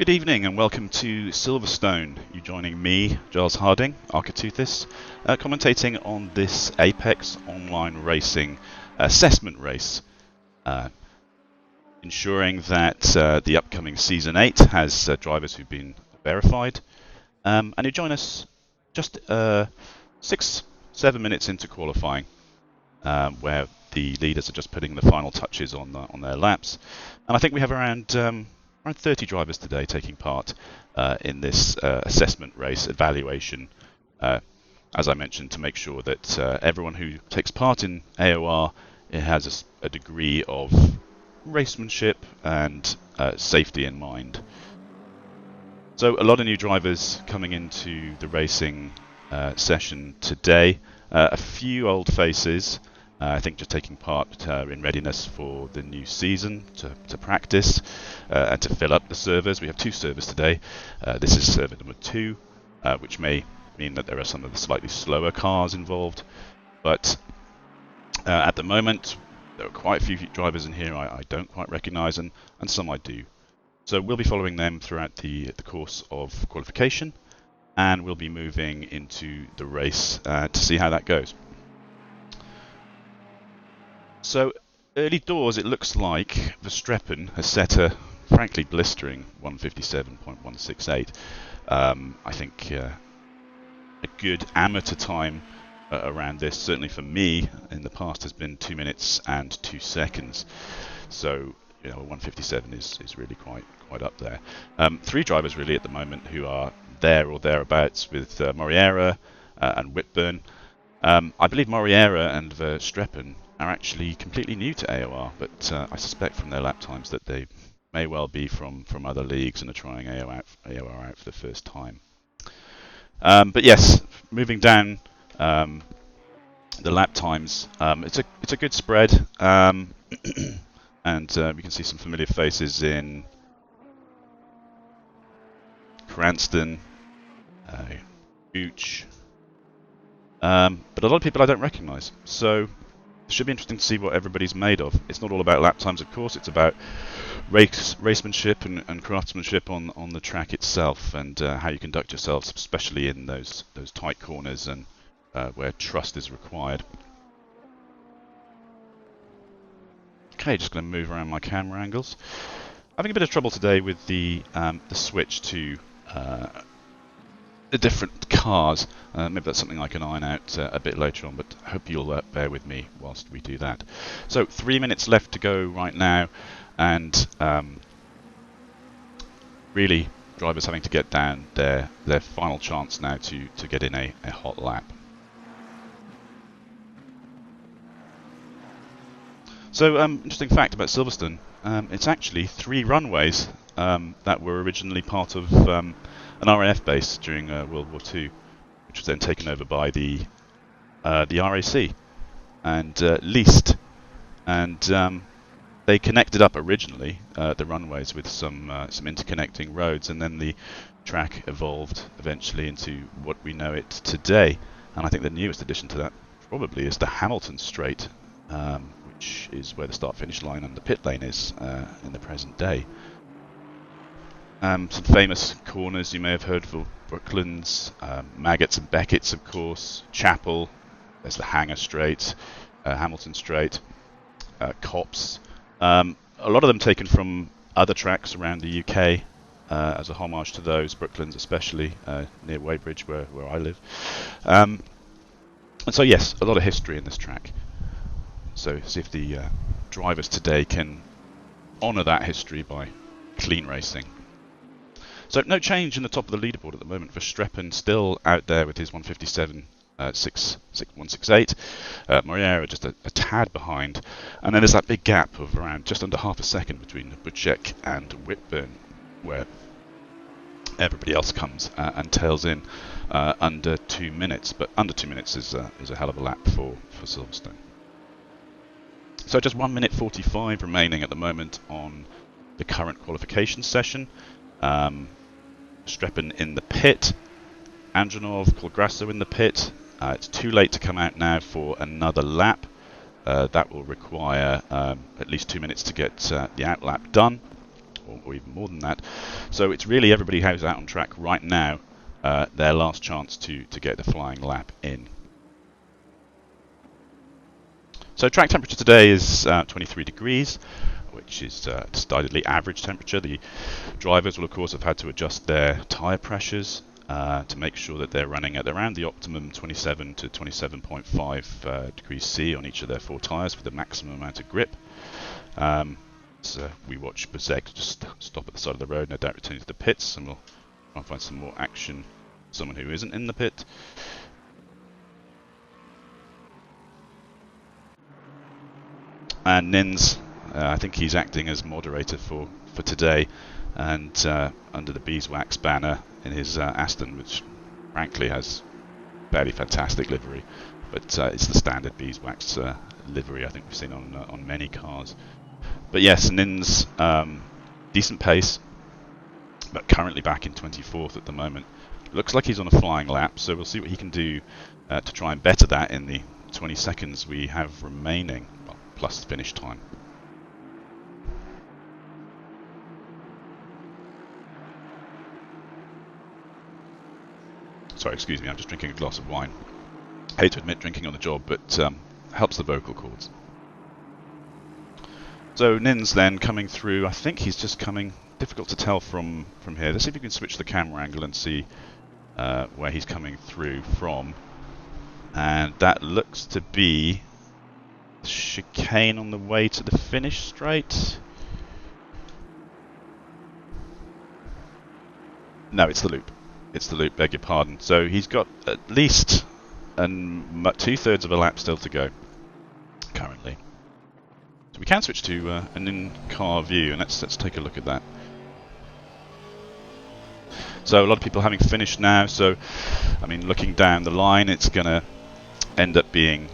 Good evening and welcome to Silverstone. You joining me, Giles Harding, Arcetuthis, commentating on this Apex Online Racing assessment race, ensuring that the upcoming Season 8 has drivers who've been verified, and you join us just 6-7 minutes into qualifying, where the leaders are just putting the final touches on their laps, and I think we have around 30 drivers today taking part in this assessment race evaluation, as I mentioned, to make sure that everyone who takes part in AOR has a degree of racemanship and safety in mind. So a lot of new drivers coming into the racing session today, a few old faces, I think just taking part in readiness for the new season to practice and to fill up the servers. We have 2 servers today. This is server number 2, which may mean that there are some of the slightly slower cars involved. But at the moment, there are quite a few drivers in here I don't quite recognise, and some I do. So we'll be following them throughout the course of qualification, and we'll be moving into the race to see how that goes. So, early doors, it looks like Verstappen has set a frankly blistering 157.168. I think a good amateur time around this, certainly for me, in the past has been 2 minutes and 2 seconds. So, 157 is really quite up there. 3 drivers really at the moment who are there or thereabouts with Moriera and Whitburn. I believe Moriera and Verstappen are actually completely new to AOR, but I suspect from their lap times that they may well be from other leagues and are trying AOR out for the first time. But yes, moving down the lap times, it's a good spread, and we can see some familiar faces in Cranston, Gooch, but a lot of people I don't recognise. So it should be interesting to see what everybody's made of. It's not all about lap times, of course. It's about racemanship and craftsmanship on the track itself, and how you conduct yourselves, especially in those tight corners and where trust is required. Okay, just going to move around my camera angles. Having a bit of trouble today with the switch to the different cars. Maybe that's something I can iron out a bit later on, but I hope you'll bear with me whilst we do that. So 3 minutes left to go right now, and really drivers having to get down their final chance now to get in a hot lap. So interesting fact about Silverstone, it's actually 3 runways that were originally part of an RAF base during World War II, which was then taken over by the RAC and leased, and they connected up originally the runways with some interconnecting roads, and then the track evolved eventually into what we know it today. And I think the newest addition to that probably is the Hamilton Straight, which is where the start-finish line and the pit lane is in the present day. Some famous corners you may have heard of: Brooklands, Maggots and Beckett's, of course, Chapel, there's the Hanger Straight, Hamilton Straight, Copse. A lot of them taken from other tracks around the UK as a homage to those, Brooklands especially, near Weybridge where I live. And so yes, a lot of history in this track. So see if the drivers today can honour that history by clean racing. So no change in the top of the leaderboard at the moment. Verstappen still out there with his 157.168. Moriera just a tad behind. And then there's that big gap of around just under half a second between Butchek and Whitburn, where everybody else comes and tails in under 2 minutes. But under 2 minutes is a hell of a lap for Silverstone. So just 1 minute 45 remaining at the moment on the current qualification session. Verstappen in the pit, Andronov, Colgrasso in the pit. It's too late to come out now for another lap. That will require at least 2 minutes to get the out lap done. or even more than that. So it's really everybody who's out on track right now, their last chance to get the flying lap in. So track temperature today is 23 degrees, which is decidedly average temperature. The drivers will of course have had to adjust their tyre pressures to make sure that they're running at around the optimum 27 to 27.5 degrees C on each of their 4 tyres for the maximum amount of grip. So we watch Bezek just stop at the side of the road, no doubt returning to the pits, and we'll try and find some more action, someone who isn't in the pit. And Nins, I think he's acting as moderator for today, and under the beeswax banner in his Aston, which frankly has fairly fantastic livery, but it's the standard beeswax livery I think we've seen on many cars. But yes, Nins, decent pace, but currently back in 24th at the moment. Looks like he's on a flying lap, so we'll see what he can do to try and better that in the 20 seconds we have remaining, well, plus finish time. Sorry, excuse me, I'm just drinking a glass of wine. Hate to admit drinking on the job, but helps the vocal cords. So Nins then coming through, I think he's just coming, difficult to tell from here. Let's see if we can switch the camera angle and see where he's coming through from. And that looks to be chicane on the way to the finish straight. No, it's the loop. It's the loop, beg your pardon. So he's got at least 2/3 of a lap still to go currently. So we can switch to an in-car view, and let's take a look at that. So a lot of people having finished now, so I mean looking down the line it's going to end up being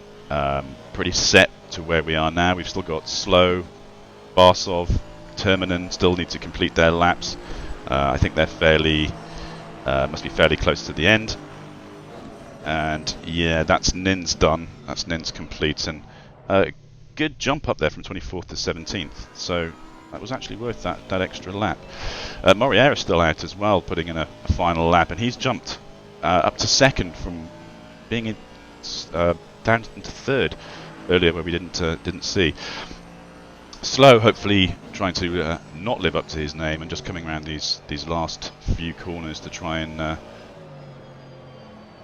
pretty set to where we are now. We've still got Slow, Barsov, Terminen still need to complete their laps. I think they're fairly must be fairly close to the end. And yeah, that's Nins done. That's Nins complete, and good jump up there from 24th to 17th. So that was actually worth that extra lap. Moriera's still out as well, putting in a final lap, and he's jumped up to second from being in, down into third earlier, where we didn't see. Slow, hopefully trying to not live up to his name and just coming around these last few corners to try and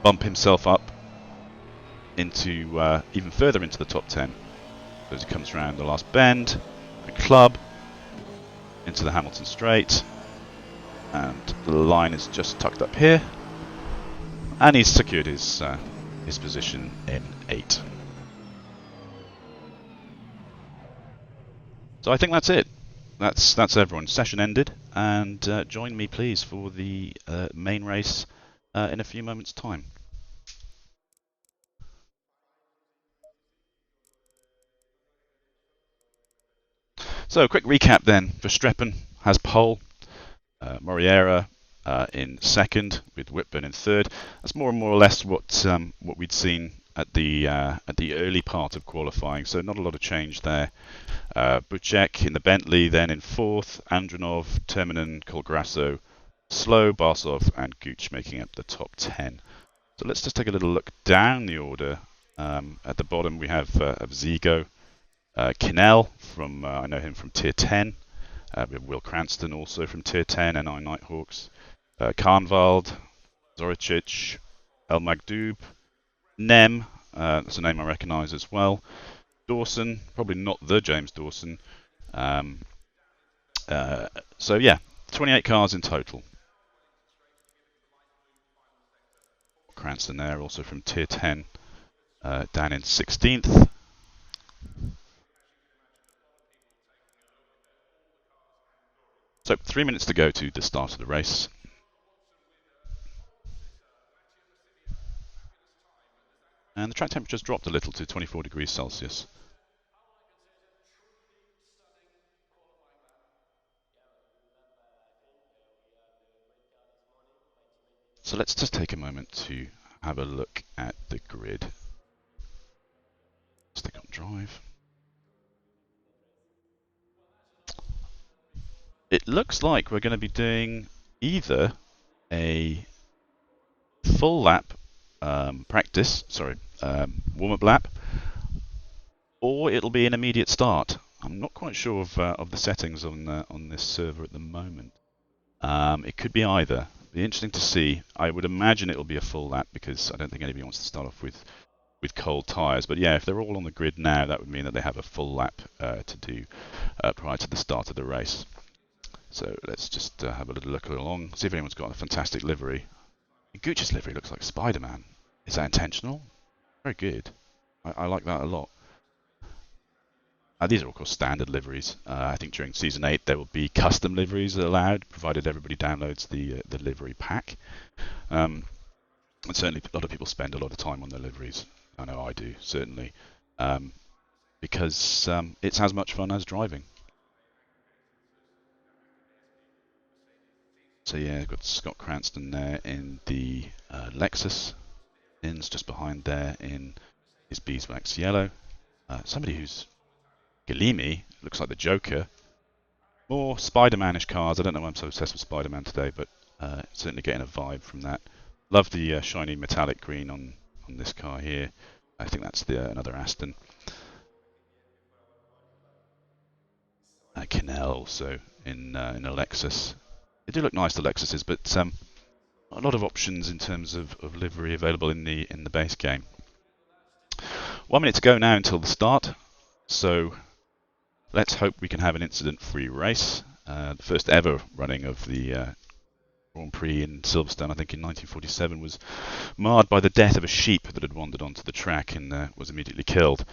bump himself up into even further into the top 10 as he comes around the last bend, the club, into the Hamilton straight, and the line is just tucked up here, and he's secured his position in 8. So I think that's it. That's everyone. Session ended, and join me please for the main race in a few moments' time. So a quick recap then. Verstappen has pole, Moriera in second, with Whitburn in third. That's more or less what we'd seen at the early part of qualifying. So not a lot of change there. Buchek in the Bentley, then in fourth. Andronov, Terminen, Colgrasso, Slow, Barsov, and Gooch making up the top 10. So let's just take a little look down the order. At the bottom we have Zigo, Kinnell from I know him from Tier 10. We have Will Cranston also from Tier 10, NI Nighthawks. Karnwald, Zoricic, El Magdoub, Nem, that's a name I recognise as well. Dawson, probably not the James Dawson. So yeah, 28 cars in total. Cranston there, also from Tier 10, down in 16th. So 3 minutes to go to the start of the race. And the track temperature's dropped a little to 24 degrees Celsius. So let's just take a moment to have a look at the grid. Stick on drive. it looks like we're going to be doing either a full lap warm-up lap, or it'll be an immediate start. I'm not quite sure of the settings on this server at the moment. It could be either. Be interesting to see. I would imagine it'll be a full lap because I don't think anybody wants to start off with cold tyres. But yeah, if they're all on the grid now, that would mean that they have a full lap to do prior to the start of the race. So let's just have a little look along, see if anyone's got a fantastic livery. Gooch's livery looks like Spider-Man. Is that intentional? Very good. I like that a lot. These are of course standard liveries. I think during Season 8 there will be custom liveries allowed, provided everybody downloads the livery pack. And certainly a lot of people spend a lot of time on their liveries. I know I do, certainly. Because it's as much fun as driving. So yeah, I've got Scott Cranston there in the Lexus. In's just behind there in his beeswax yellow. Somebody who's Galimi, looks like the Joker. More Spider-Man-ish cars. I don't know why I'm so obsessed with Spider-Man today, but certainly getting a vibe from that. Love the shiny metallic green on this car here. I think that's another Aston. Canel also in a Lexus. They do look nice, the Lexuses, but a lot of options in terms of livery available in the base game. 1 minute to go now until the start, so let's hope we can have an incident-free race. The first ever running of the Grand Prix in Silverstone, I think in 1947, was marred by the death of a sheep that had wandered onto the track and was immediately killed.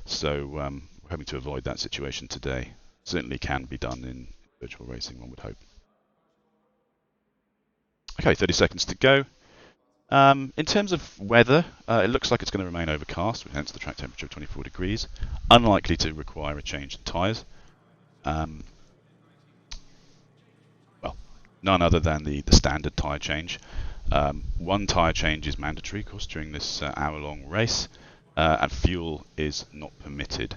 So we're hoping to avoid that situation today. Certainly can be done in virtual racing, one would hope. Okay, 30 seconds to go. In terms of weather, it looks like it's going to remain overcast, hence the track temperature of 24 degrees. Unlikely to require a change in tyres. Well, none other than the standard tyre change. One tyre change is mandatory, of course, during this hour-long race, and fuel is not permitted.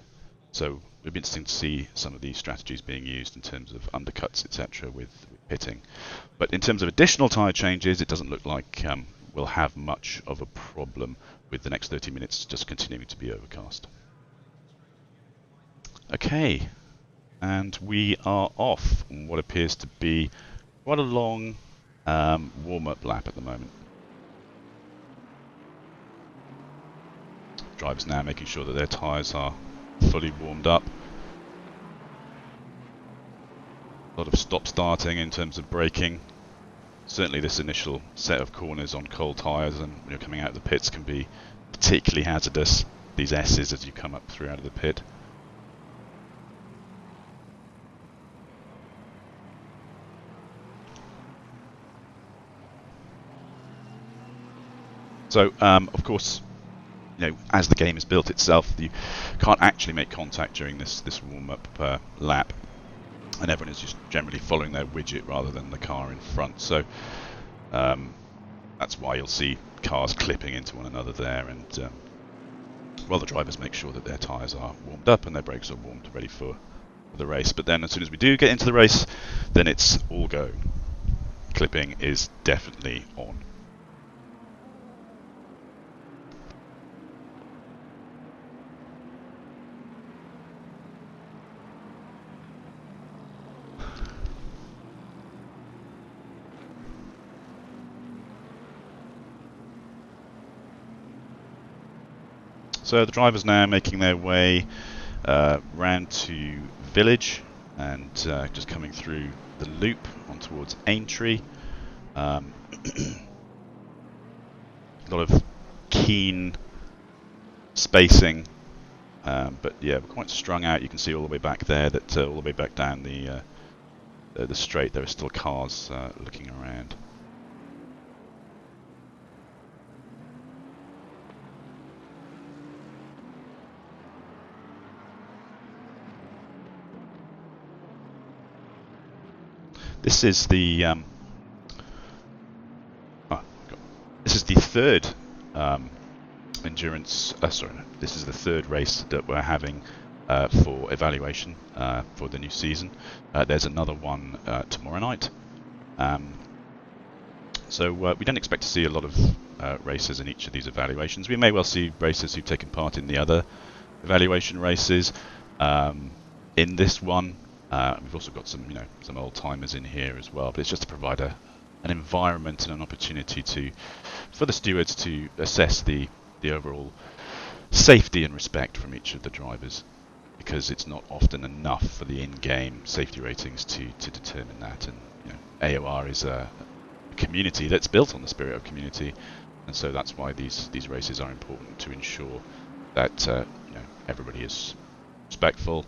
So it'll be interesting to see some of these strategies being used in terms of undercuts, etc., with pitting. But in terms of additional tyre changes, it doesn't look like we'll have much of a problem with the next 30 minutes just continuing to be overcast. Okay, and we are off on what appears to be quite a long warm-up lap at the moment. Drivers now making sure that their tyres are fully warmed up. A lot of stop-starting in terms of braking. Certainly this initial set of corners on cold tyres and when you're coming out of the pits can be particularly hazardous. These S's as you come up through out of the pit. So, of course, you know, as the game is built itself, you can't actually make contact during this warm-up lap, and everyone is just generally following their widget rather than the car in front. So that's why you'll see cars clipping into one another there, and well, the drivers make sure that their tyres are warmed up and their brakes are warmed, ready for the race. But then, as soon as we do get into the race, then it's all go. Clipping is definitely on. So the drivers now making their way round to Village and just coming through the loop on towards Aintree. A lot of keen spacing, but yeah, we're quite strung out. You can see all the way back there that all the way back down the straight there are still cars looking around. This is the third endurance. Sorry, this is the third race that we're having for evaluation for the new season. There's another one tomorrow night. So we don't expect to see a lot of racers in each of these evaluations. We may well see racers who've taken part in the other evaluation races. In this one, we've also got some, some old timers in here as well. But it's just to provide an environment and an opportunity for the stewards to assess the overall safety and respect from each of the drivers, because it's not often enough for the in-game safety ratings to determine that. And AOR is a community that's built on the spirit of community, and so that's why these races are important, to ensure that everybody is respectful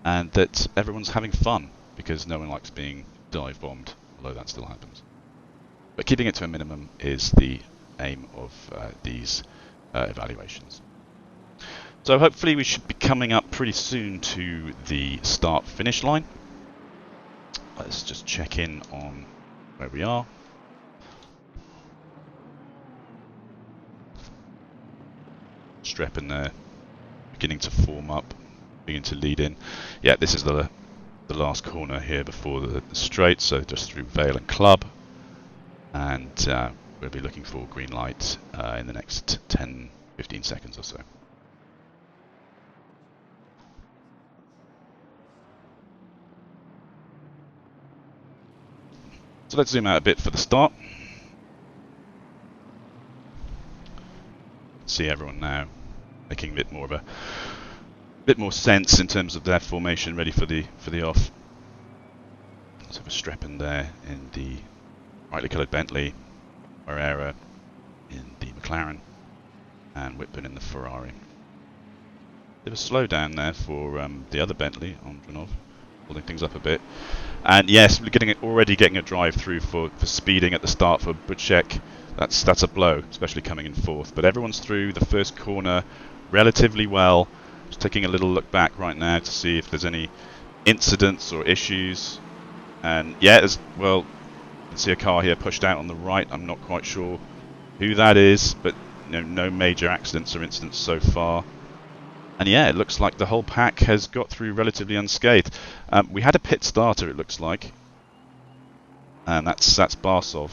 and that everyone's having fun, because no one likes being dive bombed, although that still happens. But keeping it to a minimum is the aim of these evaluations. So hopefully we should be coming up pretty soon to the start-finish line. Let's just check in on where we are. Streppen there, beginning to form up, beginning to lead in. Yeah, this is the last corner here before the straight, so just through Vale and Club. And we'll be looking for green light in the next 10-15 seconds or so. So let's zoom out a bit for the start. See everyone now making a bit more sense in terms of their formation, ready for the off. So Verstappen there in the brightly coloured Bentley, Herrera in the McLaren, and Whitburn in the Ferrari. Bit of a slowdown there for the other Bentley, Andronov, holding things up a bit. And yes, we're already getting a drive through for speeding at the start for Butchek. That's a blow, especially coming in fourth. But everyone's through the first corner relatively well. Just taking a little look back right now to see if there's any incidents or issues. And yeah, well, you can see a car here pushed out on the right. I'm not quite sure who that is, but no major accidents or incidents so far. And yeah, it looks like the whole pack has got through relatively unscathed. We had a pit starter, it looks like, and that's Barsov.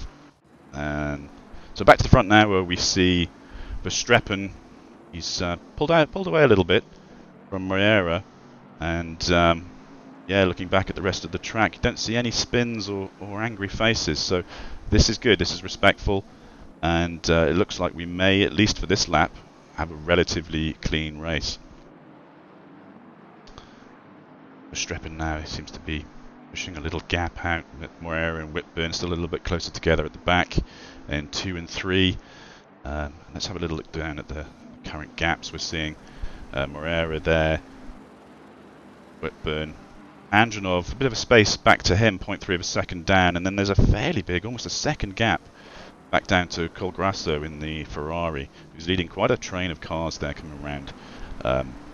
And so back to the front now, where we see Verstappen. He's pulled away a little bit from Herrera, and yeah, looking back at the rest of the track, you don't see any spins or angry faces. So this is good. This is respectful, and it looks like we may, at least for this lap, have a relatively clean race. Verstappen now seems to be pushing a little gap out. Moreira and Whitburn still a little bit closer together at the back in 2 and 3. Let's have a little look down at the current gaps. We're seeing Moreira there, Whitburn, Andronov, a bit of a space back to him, 0.3 of a second down, and then there's a fairly big, almost a second gap back down to Colgrasso in the Ferrari, who's leading quite a train of cars there coming around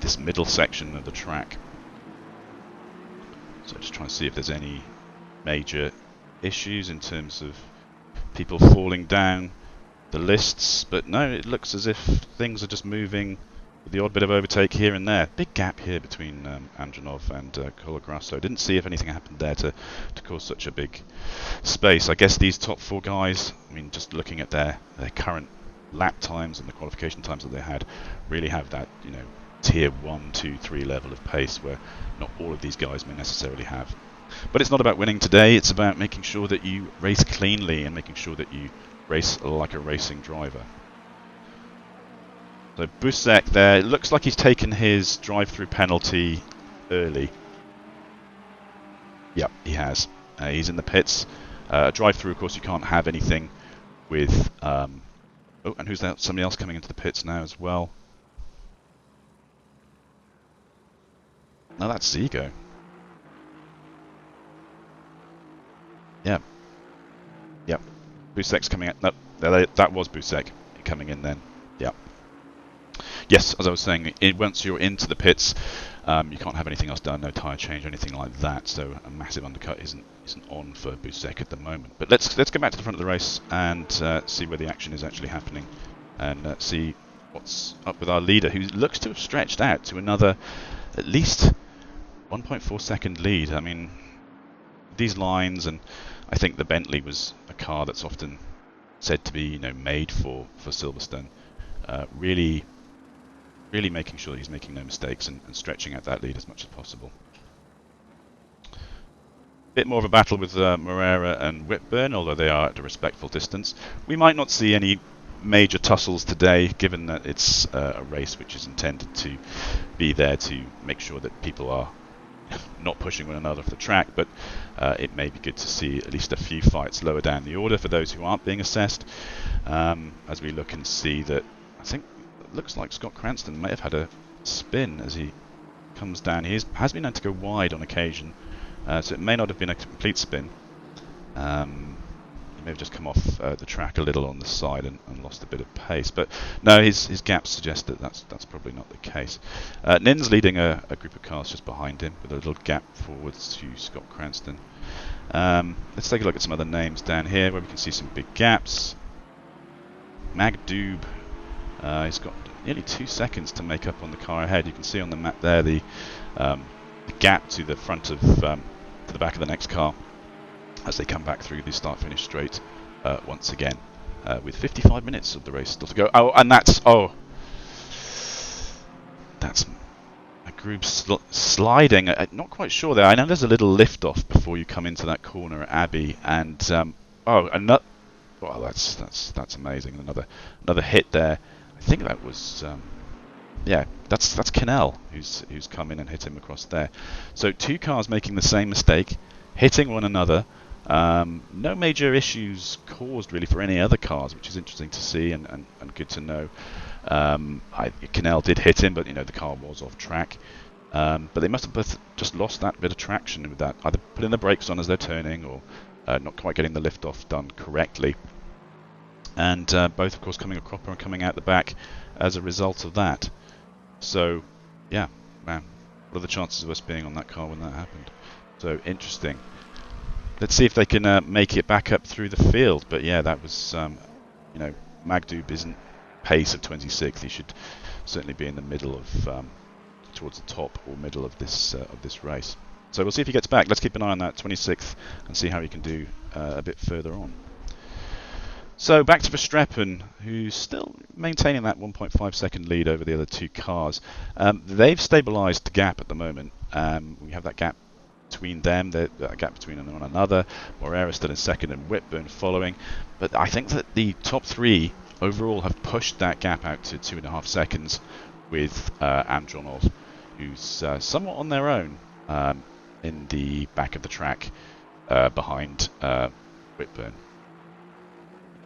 this middle section of the track. So just trying to see if there's any major issues in terms of people falling down the lists, but no, it looks as if things are just moving with the odd bit of overtake here and there. Big gap here between Andronov and Colgrasso. Didn't see if anything happened there to cause such a big space. I guess these top 4 guys, I mean, just looking at their current lap times and the qualification times that they had, really have that, tier 1, 2, 3 level of pace where not all of these guys may necessarily have. But it's not about winning today, it's about making sure that you race cleanly and making sure that you race like a racing driver. So Busek there, it looks like he's taken his drive-through penalty early. Yep, he has. He's in the pits. Drive-through, of course, you can't have anything with... oh, and who's that? Somebody else coming into the pits now as well. No, that's Zigo. Yeah. Yep. Busek's coming in. No, that was Busek coming in then. Yep. Yes, as I was saying, once you're into the pits, you can't have anything else done, no tyre change, anything like that. So a massive undercut isn't on for Busek at the moment. But let's go back to the front of the race and see where the action is actually happening, and see what's up with our leader, who looks to have stretched out to another at least 1.4 second lead. I mean, these lines, and I think the Bentley was a car that's often said to be, you know, made for Silverstone. Really making sure that he's making no mistakes and stretching out that lead as much as possible. Bit more of a battle with Moreira and Whitburn, although they are at a respectful distance. We might not see any major tussles today, given that it's a race which is intended to be there to make sure that people are not pushing one another off the track, but it may be good to see at least a few fights lower down the order for those who aren't being assessed, as we look and see that I think it looks like Scott Cranston may have had a spin as he comes down. He has been known to go wide on occasion, so it may not have been a complete spin. He may have just come off the track a little on the side and lost a bit of pace, but no, his gaps suggest that that's probably not the case. Nin's leading a group of cars just behind him with a little gap forwards to Scott Cranston. Let's take a look at some other names down here where we can see some big gaps. Magdoob, he's got nearly 2 seconds to make up on the car ahead. You can see on the map there the gap to the front of to the back of the next car as they come back through the start-finish straight once again, with 55 minutes of the race still to go. Oh, and that's a group sliding. Not quite sure there. I know there's a little lift-off before you come into that corner at Abbey, and another. Well, that's amazing. Another hit there. I think that was. Yeah, that's Canel who's come in and hit him across there. So 2 cars making the same mistake, hitting one another. No major issues caused really for any other cars, which is interesting to see and good to know. Canel did hit him, but you know the car was off track. But they must have both just lost that bit of traction with that, either putting the brakes on as they're turning or not quite getting the lift off done correctly. And both, of course, coming a cropper and coming out the back as a result of that. So, yeah, man, what are the chances of us being on that car when that happened? So, interesting. Let's see if they can make it back up through the field. But yeah, that was, you know, Magdoob isn't pace of 26th. He should certainly be in the middle of, towards the top or middle of this race. So we'll see if he gets back. Let's keep an eye on that 26th and see how he can do a bit further on. So back to Verstappen, who's still maintaining that 1.5 second lead over the other 2 cars. They've stabilised the gap at the moment. We have that gap between them, the gap between one another. Moreira still in second and Whitburn following. But I think that the top 3 overall have pushed that gap out to 2.5 seconds with Andronov, who's somewhat on their own in the back of the track behind Whitburn.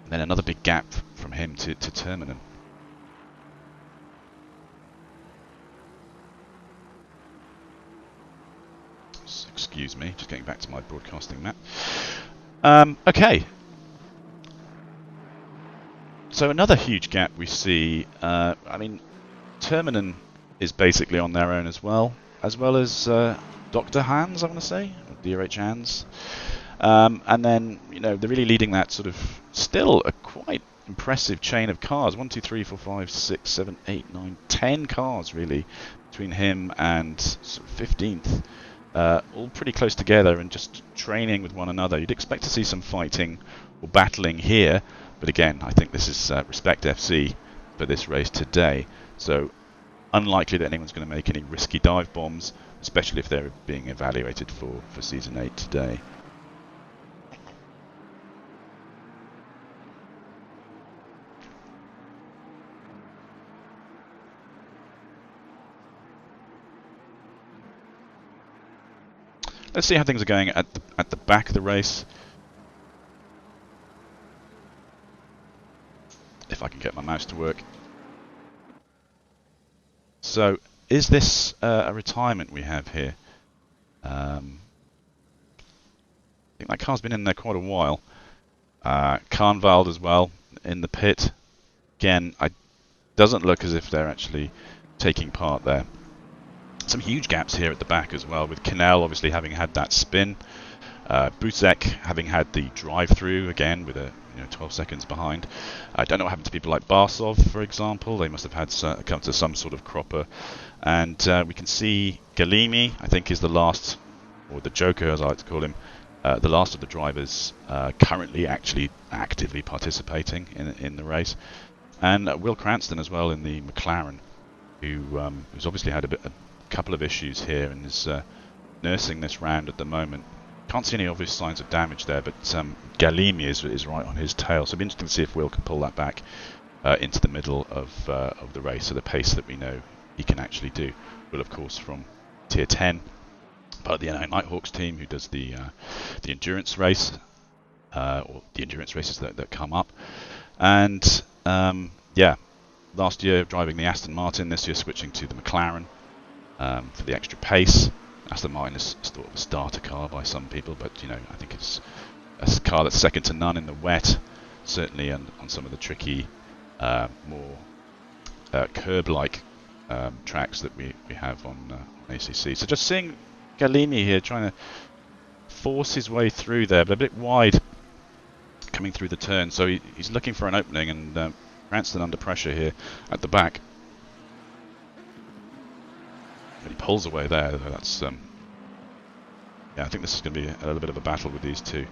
And then another big gap from him to Terminen. Excuse me, just getting back to my broadcasting map. Okay. So another huge gap we see. I mean, Terminen is basically on their own as well as Dr. Hans, I want to say, or DRH Hans. And then, you know, they're really leading that sort of still a quite impressive chain of cars. 1, 2, 3, 4, 5, 6, 7, 8, 9, 10 cars really between him and sort of 15th. All pretty close together and just training with one another. You'd expect to see some fighting or battling here, but again, I think this is Respect FC for this race today. So unlikely that anyone's going to make any risky dive bombs, especially if they're being evaluated for Season 8 today. Let's see how things are going at the back of the race. If I can get my mouse to work. So, is this a retirement we have here? I think that car's been in there quite a while. Carnvald as well in the pit. Again, it doesn't look as if they're actually taking part there. Some huge gaps here at the back as well, with Canel obviously having had that spin, Busek having had the drive-through again with a 12 seconds behind. I don't know what happened to people like Barsov, for example. They must have had come to some sort of cropper. And we can see Galimi, I think, is the last, or the Joker, as I like to call him, the last of the drivers currently actually actively participating in the race. And Will Cranston as well in the McLaren, who's obviously had a couple of issues here and is nursing this round at the moment. Can't see any obvious signs of damage there, but Galimi is right on his tail. So it'll be interesting to see if Will can pull that back into the middle of the race, at the pace that we know he can actually do. Will, of course, from Tier 10, part of the NI Nighthawks team, who does the endurance race, or the endurance races that come up. And last year driving the Aston Martin, this year switching to the McLaren for the extra pace. Aston Martin is sort of a starter car by some people, but I think it's a car that's second to none in the wet, certainly on some of the tricky, more curb-like tracks that we have on ACC. So just seeing Galimi here trying to force his way through there, but a bit wide coming through the turn, so he's looking for an opening, and Cranston under pressure here at the back. But he pulls away there. That's I think this is going to be a little bit of a battle with these two.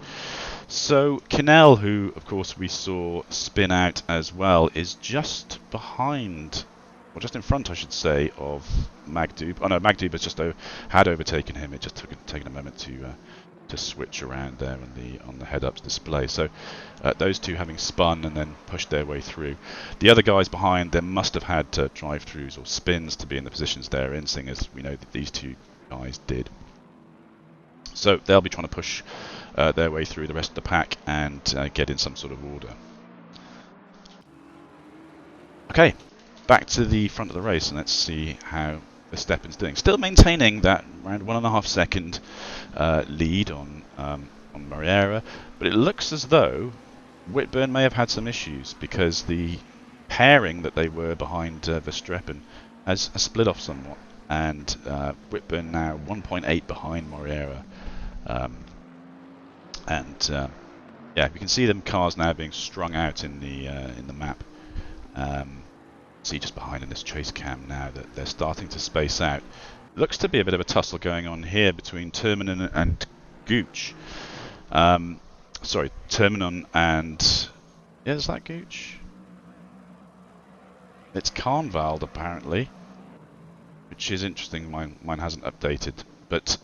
So Kinnell, who of course we saw spin out as well, is just behind, or just in front, I should say, of Magdoob. Oh no, Magdoob has just had overtaken him. It just taken a moment to switch around there on the head-ups display. So those two having spun and then pushed their way through. The other guys behind them must have had drive-throughs or spins to be in the positions they're in, seeing as we know that these two guys did. So they'll be trying to push their way through the rest of the pack and get in some sort of order. Okay, back to the front of the race, and let's see how Verstappen's doing. Still maintaining that around 1.5 second lead on Moreira, but it looks as though Whitburn may have had some issues, because the pairing that they were behind Verstappen has split off somewhat, and Whitburn now 1.8 behind Moreira, we can see them cars now being strung out in the map. See just behind in this chase cam now that they're starting to space out. Looks to be a bit of a tussle going on here between Terminen and Gooch. Sorry, Terminen and... is that Gooch? It's Carnvald apparently, which is interesting. Mine hasn't updated, but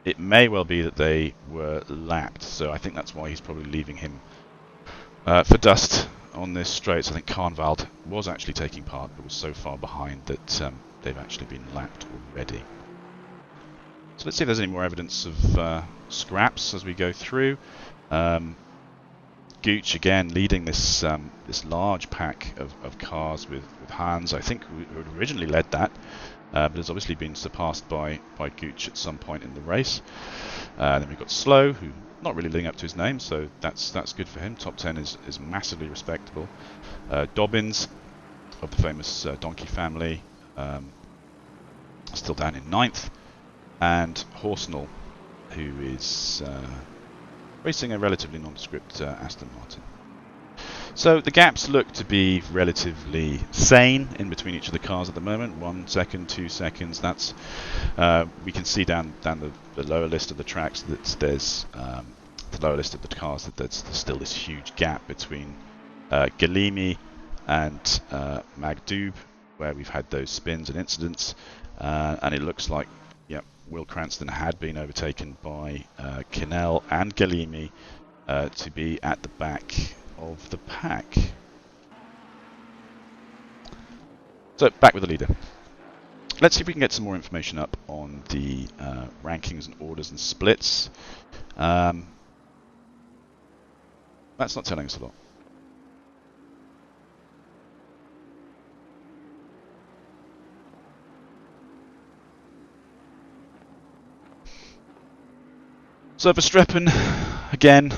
it may well be that they were lapped, so I think that's why he's probably leaving him for dust on this straight. So I think Carnvald was actually taking part, but was so far behind that they've actually been lapped already. So let's see if there's any more evidence of scraps as we go through. Gooch again leading this large pack of cars with Hans, I think, who originally led that, but has obviously been surpassed by Gooch at some point in the race. Then we've got Slow, who not really living up to his name, so that's good for him. Top 10 is massively respectable. Dobbins of the famous Donkey family, still down in 9th, and Horsnell, who is racing a relatively nondescript Aston Martin. So the gaps look to be relatively sane in between each of the cars at the moment. 1 second, 2 seconds. That's we can see down the lower list of the tracks that there's the lower list of the cars that there's still this huge gap between Galimi and Magdoob, where we've had those spins and incidents, and it looks like Will Cranston had been overtaken by Kinnell and Galimi to be at the back of the pack. So back with the leader. Let's see if we can get some more information up on the rankings and orders and splits. That's not telling us a lot. So Verstappen again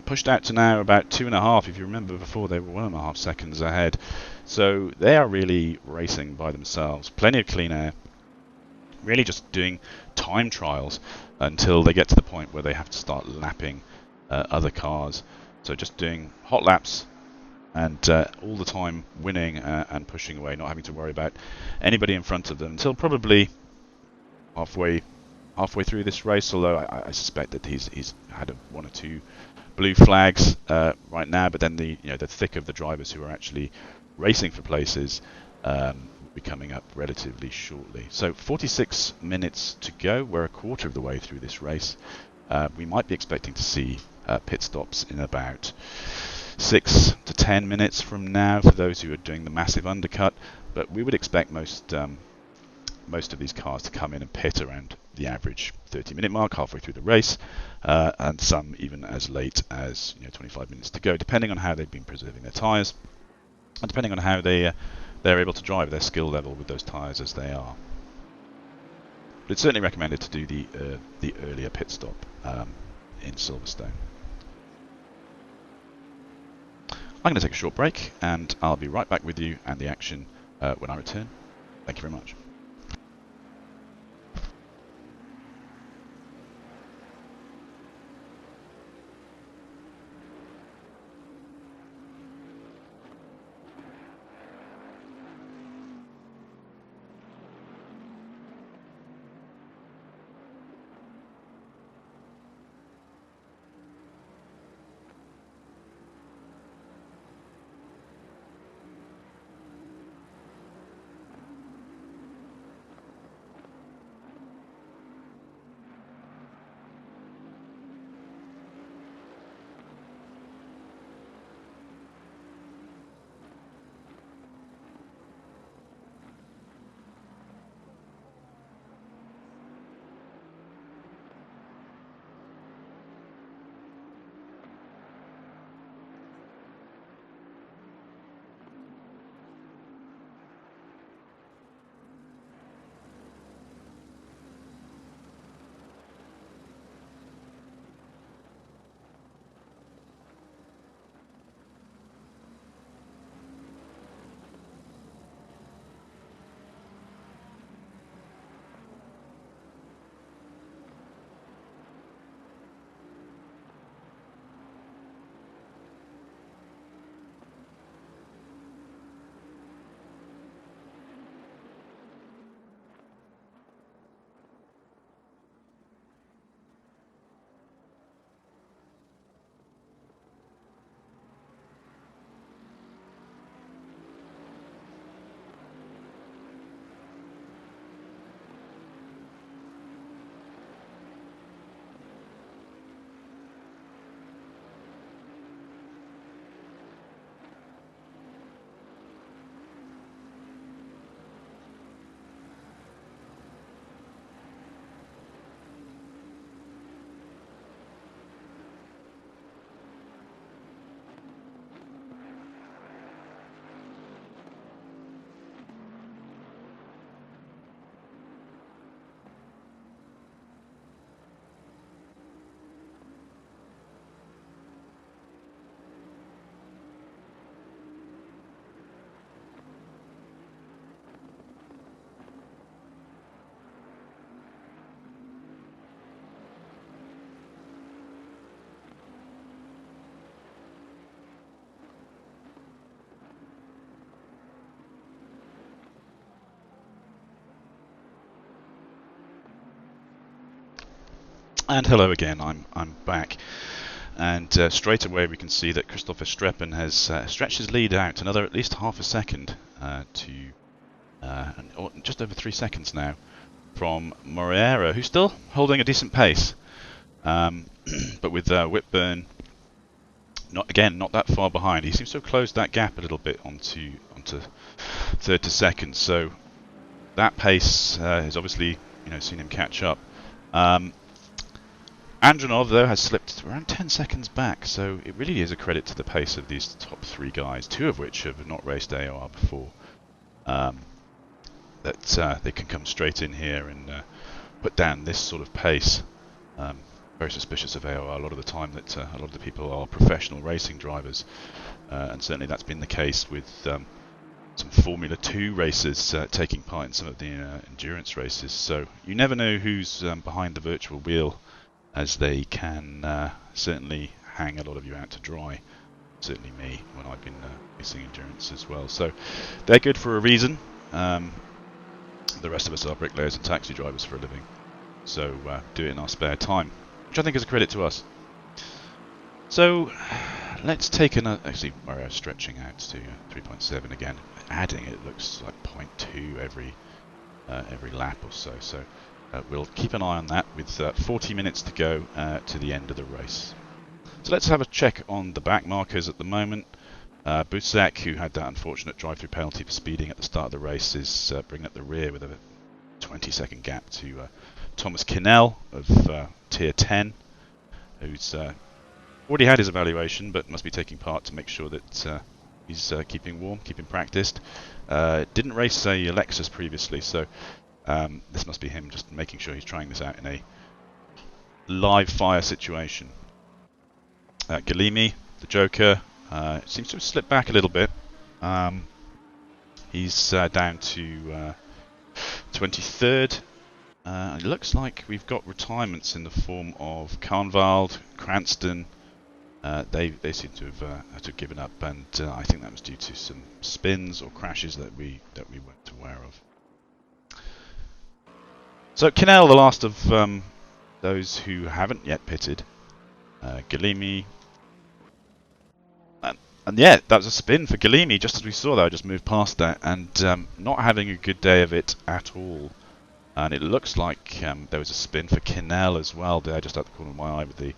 pushed out to now about 2.5. If you remember, before they were 1.5 seconds ahead. So they are really racing by themselves. Plenty of clean air. Really just doing time trials until they get to the point where they have to start lapping other cars. So just doing hot laps and all the time winning and pushing away, not having to worry about anybody in front of them until probably halfway through this race. Although I suspect that he's had one or two blue flags right now, but then the thick of the drivers who are actually racing for places will be coming up relatively shortly. So 46 minutes to go. We're a quarter of the way through this race. We might be expecting to see pit stops in about 6 to 10 minutes from now for those who are doing the massive undercut, but we would expect most of these cars to come in and pit around the average 30-minute mark halfway through the race, and some even as late as 25 minutes to go, depending on how they've been preserving their tyres and depending on how they're able to drive, their skill level with those tyres as they are. But it's certainly recommended to do the earlier pit stop in Silverstone. I'm going to take a short break, and I'll be right back with you and the action when I return. Thank you very much. And hello again, I'm back, and straight away we can see that Christopher Streppen has stretched his lead out another at least half a second to just over 3 seconds now from Moreira, who's still holding a decent pace, but with Whitburn not that far behind. He seems to have closed that gap a little bit onto third to second, so that pace has obviously seen him catch up. Andronov, though, has slipped around 10 seconds back, so it really is a credit to the pace of these top three guys, two of which have not raced AOR before, that they can come straight in here and put down this sort of pace. Very suspicious of AOR a lot of the time that a lot of the people are professional racing drivers, and certainly that's been the case with some Formula 2 racers taking part in some of the endurance races. So you never know who's behind the virtual wheel, as they can certainly hang a lot of you out to dry. Certainly me, when I've been racing endurance as well. So they're good for a reason. The rest of us are bricklayers and taxi drivers for a living. So do it in our spare time, which I think is a credit to us. So let's take another. Actually, Mario's stretching out to 3.7 again. Adding it looks like 0.2 every lap or so. So we'll keep an eye on that with 40 minutes to go to the end of the race. So let's have a check on the back markers at the moment. Busek, who had that unfortunate drive-through penalty for speeding at the start of the race, is bringing up the rear with a 20-second gap to Thomas Kinnell of Tier 10, who's already had his evaluation but must be taking part to make sure that he's keeping warm, keeping practiced. Didn't race a Lexus previously, so this must be him just making sure he's trying this out in a live fire situation. Galimi, the Joker, seems to have slipped back a little bit. He's down to 23rd. It looks like we've got retirements in the form of Carnvald, Cranston. They seem to have given up, and I think that was due to some spins or crashes that we weren't aware of. So Kinnell, the last of those who haven't yet pitted. Galimi. And yeah, that was a spin for Galimi, just as we saw that. I just moved past that, and not having a good day of it at all. And it looks like there was a spin for Kinnell as well there, just out the corner of my eye, with the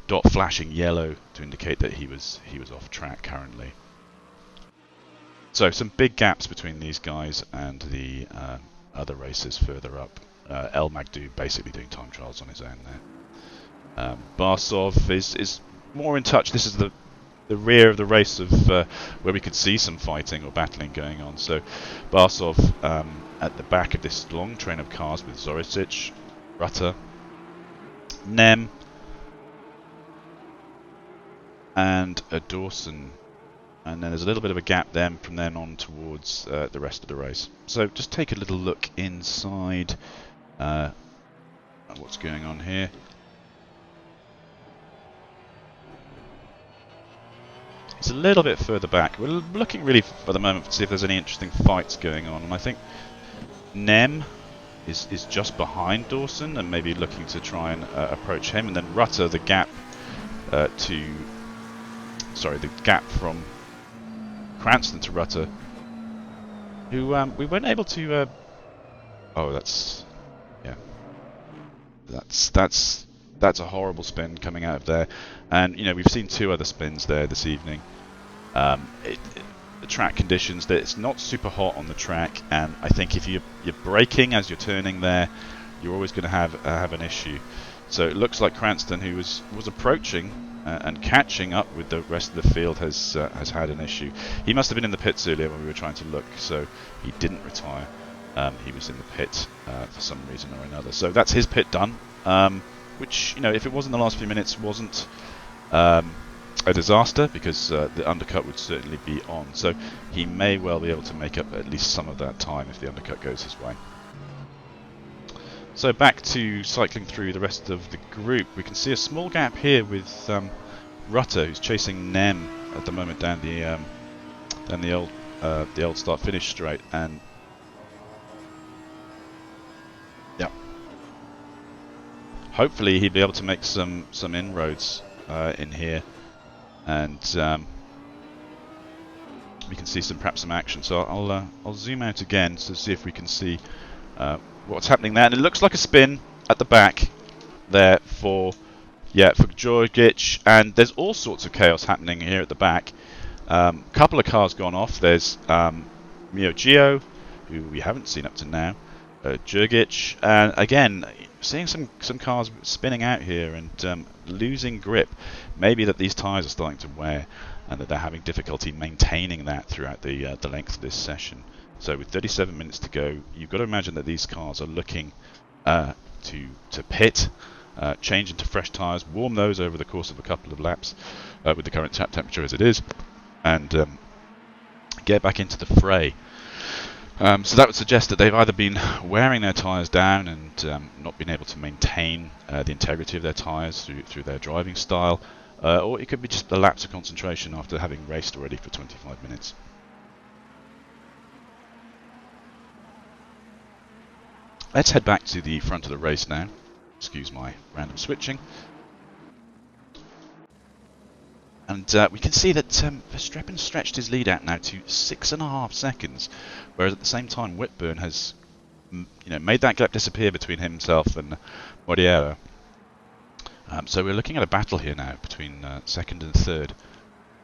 dot flashing yellow to indicate that he was off track currently. So some big gaps between these guys and the other racers further up. El Magdu basically doing time trials on his own there. Barsov is more in touch. This is the rear of the race of where we could see some fighting or battling going on. So Barsov at the back of this long train of cars with Zoricic, Rutter, Nem, and a Dawson. And then there's a little bit of a gap then from then on towards the rest of the race. So just take a little look inside at what's going on here. It's a little bit further back. We're looking really for the moment to see if there's any interesting fights going on, and I think Nem is just behind Dawson and maybe looking to try and approach him, and then Rutter, the gap the gap from Cranston to Rutter, who we weren't able to. That's a horrible spin coming out of there, and we've seen two other spins there this evening. The track conditions, that it's not super hot on the track, and I think if you're braking as you're turning there, you're always going to have an issue. So it looks like Cranston, who was approaching and catching up with the rest of the field, has had an issue. He must have been in the pits earlier when we were trying to look, so he didn't retire. He was in the pit for some reason or another. So that's his pit done. Which, if it wasn't the last few minutes, wasn't a disaster, because the undercut would certainly be on. So he may well be able to make up at least some of that time if the undercut goes his way. So back to cycling through the rest of the group. We can see a small gap here with Rutter, who's chasing Nem at the moment down the old start-finish straight, and hopefully he'll be able to make some inroads in here, and we can see perhaps some action. So I'll zoom out again to see if we can see what's happening there. And it looks like a spin at the back there for Georgic, and there's all sorts of chaos happening here at the back. Couple of cars gone off. There's Mio Gio, who we haven't seen up to now, Jurgic, and again seeing some cars spinning out here and losing grip. Maybe that these tyres are starting to wear and that they're having difficulty maintaining that throughout the length of this session. So with 37 minutes to go, you've got to imagine that these cars are looking to pit, change into fresh tyres, warm those over the course of a couple of laps with the current tap temperature as it is, and get back into the fray. So that would suggest that they've either been wearing their tyres down and not been able to maintain the integrity of their tyres through their driving style, or it could be just a lapse of concentration after having raced already for 25 minutes. Let's head back to the front of the race now. Excuse my random switching. And we can see that Verstappen stretched his lead out now to 6.5 seconds, whereas at the same time Whitburn has made that gap disappear between himself and Mordiello. So we're looking at a battle here now between second and third.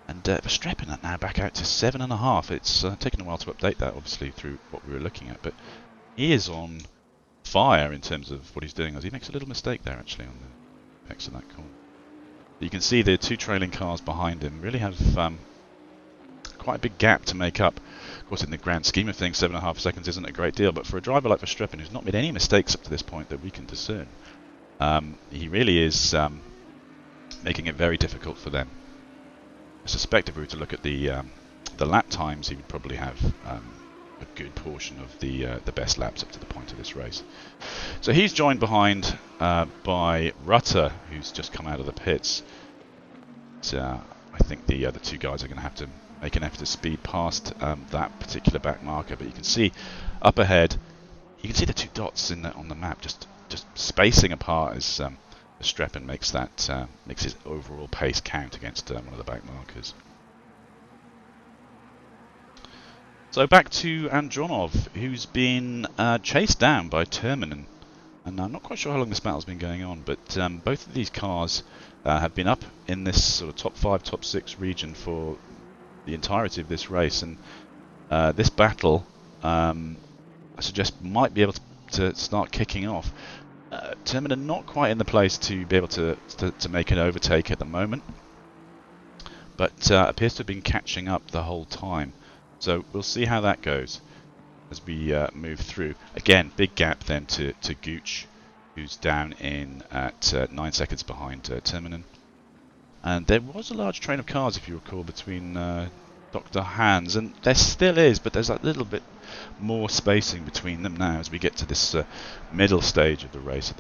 And Verstappen now back out to 7.5. It's taken a while to update that, obviously, through what we were looking at. But he is on fire in terms of what he's doing, as he makes a little mistake there, actually, on the apex of that corner. You can see the two trailing cars behind him really have quite a big gap to make up. Of course, in the grand scheme of things, 7.5 seconds isn't a great deal, but for a driver like Verstappen, who's not made any mistakes up to this point that we can discern, he really is making it very difficult for them. I suspect if we were to look at the lap times, he would probably have a good portion of the best laps up to the point of this race. So he's joined behind by Rutter, who's just come out of the pits. So, I think the other two guys are going to have to make an effort to speed past that particular back marker. But you can see up ahead, you can see the two dots on the map just spacing apart as Verstappen makes his overall pace count against one of the back markers. So back to Andronov, who's been chased down by Terminen. And I'm not quite sure how long this battle's been going on, but both of these cars have been up in this sort of top 5, top 6 region for the entirety of this race. And this battle, I suggest, might be able to start kicking off. Terminen not quite in the place to be able to make an overtake at the moment, but appears to have been catching up the whole time. So we'll see how that goes as we move through. Again, big gap then to Gooch, who's down in at 9 seconds behind Terminen. And there was a large train of cars, if you recall, between Dr. Hans, and there still is, but there's a little bit more spacing between them now as we get to this middle stage of the race.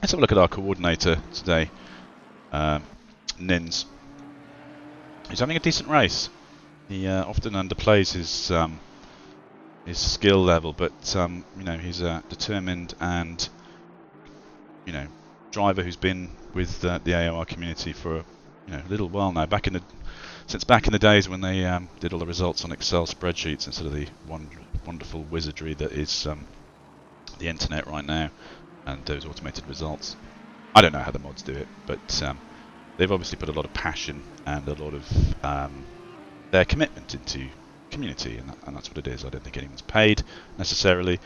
Let's have a look at our coordinator today, Nins. He's having a decent race. He often underplays his skill level, but he's a determined and driver who's been with the AOR community for a little while now. Since back in the days when they did all the results on Excel spreadsheets instead of the wonderful wizardry that is the internet right now, and those automated results. I don't know how the mods do it, but they've obviously put a lot of passion and a lot of their commitment into community, and that's what it is. I don't think anyone's paid necessarily,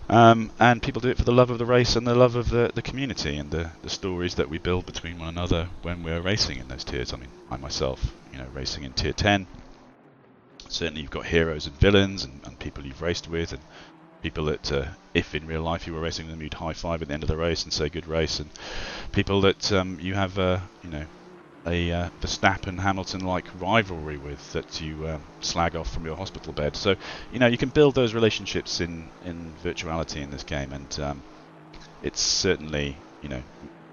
and people do it for the love of the race and the love of the community and the stories that we build between one another when we're racing in those tiers. I mean, I myself, racing in tier 10, certainly you've got heroes and villains and people you've raced with, and people that, if in real life you were racing with them, you'd high five at the end of the race and say good race, and people that you have a Verstappen Hamilton-like rivalry with that you slag off from your hospital bed. So you can build those relationships in virtuality in this game, and it's certainly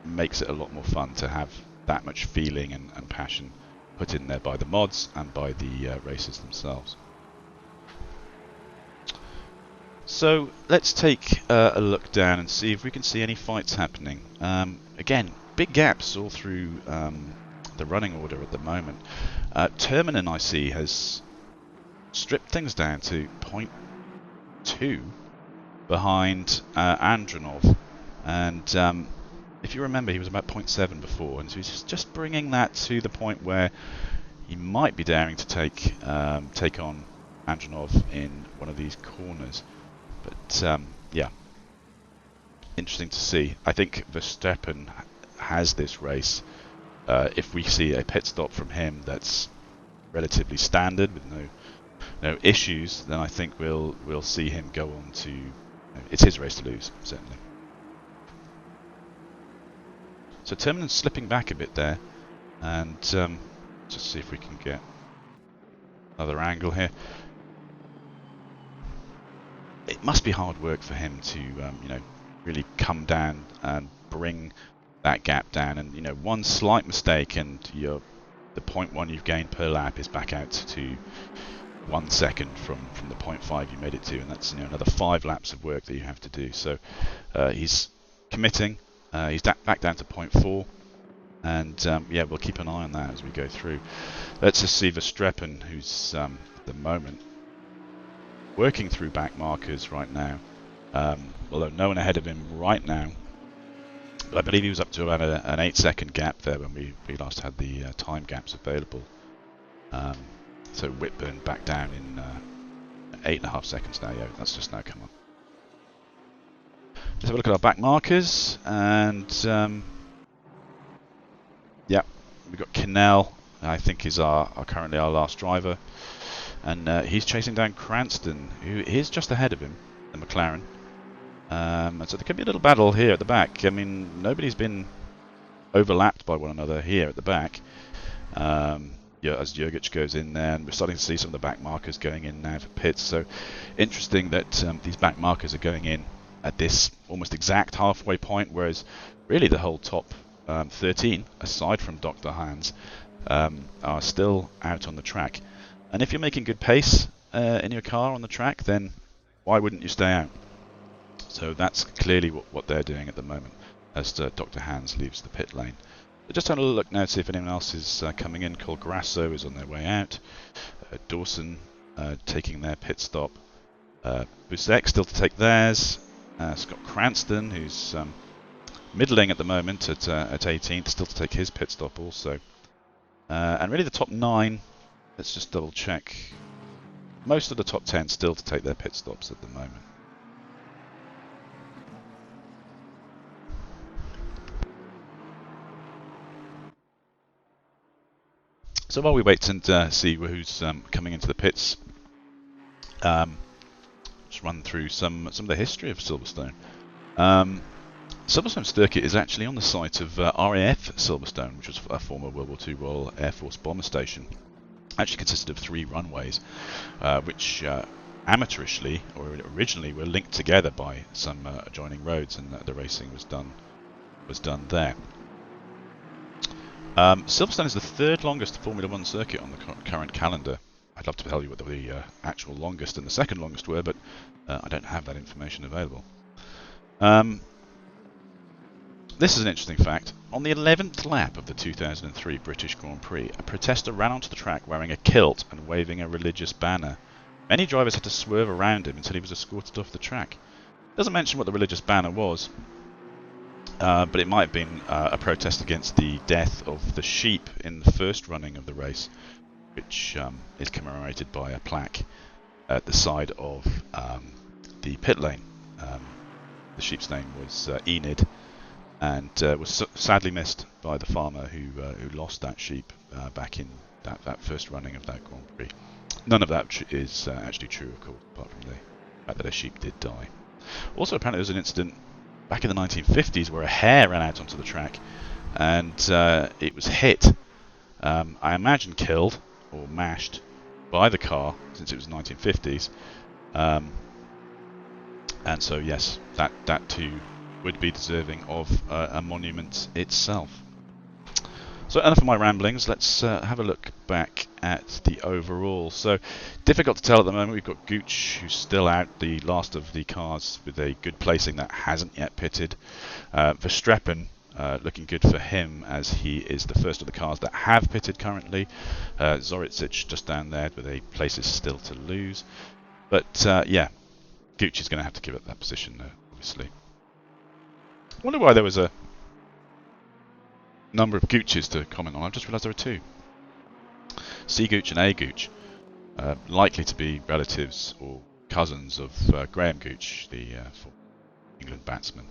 makes it a lot more fun to have that much feeling and passion put in there by the mods and by the racers themselves. So let's take a look down and see if we can see any fights happening. Again, big gaps all through the running order at the moment. Terminen, I see, has stripped things down to 0.2 behind Andronov, and if you remember, he was about 0.7 before, and so he's just bringing that to the point where he might be daring to take on Andronov in one of these corners. But yeah, interesting to see. I think Verstappen has this race. If we see a pit stop from him that's relatively standard with no issues, then I think we'll see him go on to. It's his race to lose, certainly. So Terminen's slipping back a bit there, and just see if we can get another angle here. It must be hard work for him to really come down and bring that gap down. And one slight mistake and the 0.1 you've gained per lap is back out to 1 second from the 0.5 you made it to, and that's another 5 laps of work that you have to do. So he's committing. He's back down to 0.4, and yeah, we'll keep an eye on that as we go through. Let's just see Verstappen, who's at the moment working through back markers right now. Although no one ahead of him right now. But I believe he was up to about an 8-second gap there when we last had the time gaps available. So Whitburn back down in 8.5 seconds now. Yeah, that's just now come on. Let's have a look at our back markers, and yeah, we've got Kinnell, I think is currently our last driver, and he's chasing down Cranston, who is just ahead of him, the McLaren. And so there could be a little battle here at the back. I mean, nobody's been overlapped by one another here at the back. Yeah, as Jurgic goes in there, and we're starting to see some of the back markers going in now for pits. So interesting that these back markers are going in at this almost exact halfway point, whereas really the whole top 13, aside from Dr. Hans, are still out on the track. And if you're making good pace in your car on the track, then why wouldn't you stay out? So that's clearly what they're doing at the moment as Dr. Hans leaves the pit lane. But just having a look now to see if anyone else is coming in. Col Grasso is on their way out. Dawson taking their pit stop. Busek still to take theirs. Scott Cranston, who's middling at the moment at 18th, still to take his pit stop also. And really the top 9, let's just double check. Most of the top 10 still to take their pit stops at the moment. So while we wait and see who's coming into the pits, just run through some of the history of Silverstone. Silverstone Circuit is actually on the site of RAF Silverstone, which was a former World War II Royal Air Force bomber station. Actually consisted of 3 runways, which amateurishly or originally were linked together by some adjoining roads, and the racing was done there. Silverstone is the 3rd longest Formula 1 circuit on the current calendar. I'd love to tell you what the actual longest and the 2nd longest were, but I don't have that information available. This is an interesting fact. On the 11th lap of the 2003 British Grand Prix, a protester ran onto the track wearing a kilt and waving a religious banner. Many drivers had to swerve around him until he was escorted off the track. It doesn't mention what the religious banner was, but it might have been a protest against the death of the sheep in the first running of the race, which is commemorated by a plaque at the side of the pit lane. The sheep's name was Enid, and was sadly missed by the farmer who lost that sheep back in that first running of that Grand Prix. None of that is actually true, of course, apart from the fact that a sheep did die. Also, apparently there was an incident back in the 1950s where a hare ran out onto the track, and it was hit, I imagine killed or mashed by the car, since it was 1950s. And so yes, that too would be deserving of a monument itself. So enough of my ramblings, let's have a look back at the overall. So difficult to tell at the moment. We've got Gooch, who's still out, the last of the cars with a good placing that hasn't yet pitted. Verstappen, looking good for him as he is the first of the cars that have pitted currently. Zoricic just down there with a places still to lose. But yeah, Gooch is going to have to give up that position, obviously. I wonder why there was a number of Gooches to comment on. I've just realised there are 2. C Gooch and A Gooch, likely to be relatives or cousins of Graham Gooch, the England batsman,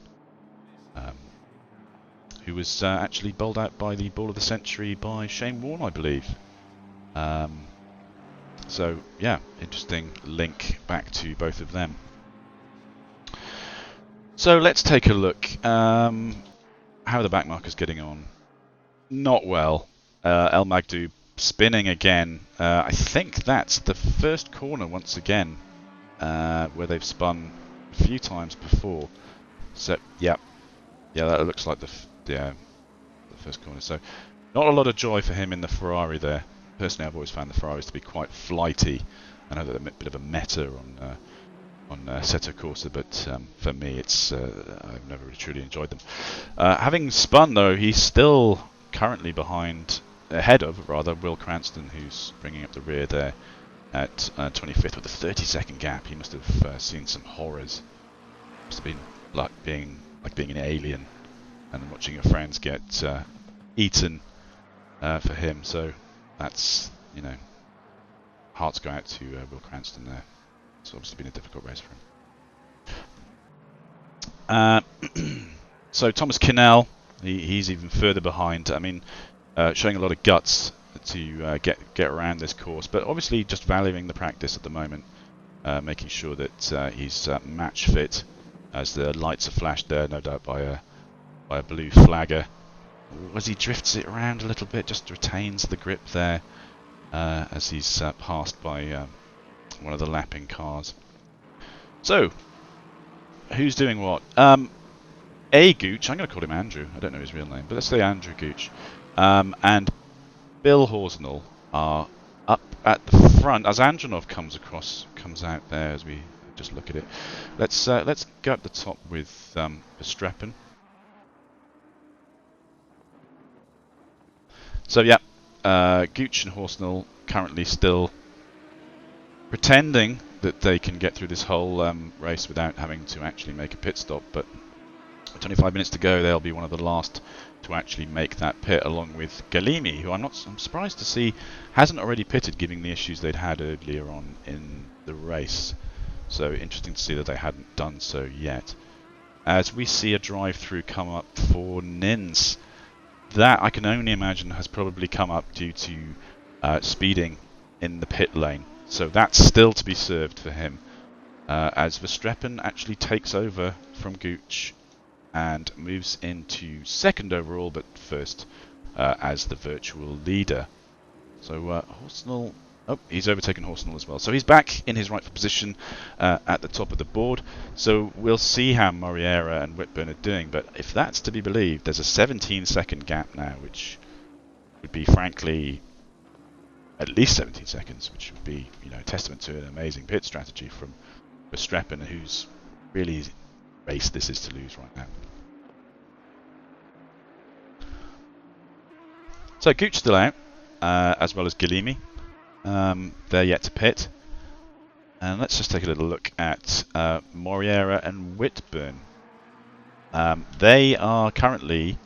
who was actually bowled out by the ball of the century by Shane Warne, I believe. So yeah, interesting link back to both of them. So let's take a look. How are the back markers getting on? Not well. El Magdu spinning again. I think that's the first corner once again, where they've spun a few times before. So yeah, that looks like the first corner. So not a lot of joy for him in the Ferrari there. Personally, I've always found the Ferraris to be quite flighty. I know they're a bit of a meta on Assetto Corsa, but for me, it's I've never really truly enjoyed them. Having spun though, he's still currently ahead of Will Cranston, who's bringing up the rear there at 25th with a 30-second gap. He must have seen some horrors. Must have been like being an alien and watching your friends get eaten for him. So that's, hearts go out to Will Cranston there. It's obviously been a difficult race for him. So Thomas Kinnell, he's even further behind. I mean, showing a lot of guts to get around this course, but obviously just valuing the practice at the moment, making sure that he's match fit, as the lights are flashed there, no doubt by a blue flagger. As he drifts it around a little bit, just retains the grip there as he's passed by one of the lapping cars. So, who's doing what? Gooch, I'm going to call him Andrew, I don't know his real name, but let's say Andrew Gooch, and Bill Horsnell are up at the front as Andronov comes out there as we just look at it. Let's go up the top with Verstappen. So yeah, Gooch and Horsnell currently still pretending that they can get through this whole race without having to actually make a pit stop, but with 25 minutes to go, they'll be one of the last to actually make that pit, along with Galimi, who I'm surprised to see hasn't already pitted, given the issues they'd had earlier on in the race. So interesting to see that they hadn't done so yet. As we see a drive-through come up for Nins. That, I can only imagine, has probably come up due to speeding in the pit lane. So that's still to be served for him. As Verstappen actually takes over from Gooch and moves into second overall, but first as the virtual leader. So Horsnell... Oh, he's overtaken Horsnell as well. So he's back in his rightful position at the top of the board. So we'll see how Moriera and Whitburn are doing. But if that's to be believed, there's a 17-second gap now, which would be, frankly, at least 17 seconds, which would be, a testament to an amazing pit strategy from Verstappen, whose really race this is to lose right now. So Gooch still out, as well as Galimi. They're yet to pit. And let's just take a little look at Moriera and Whitburn. They are currently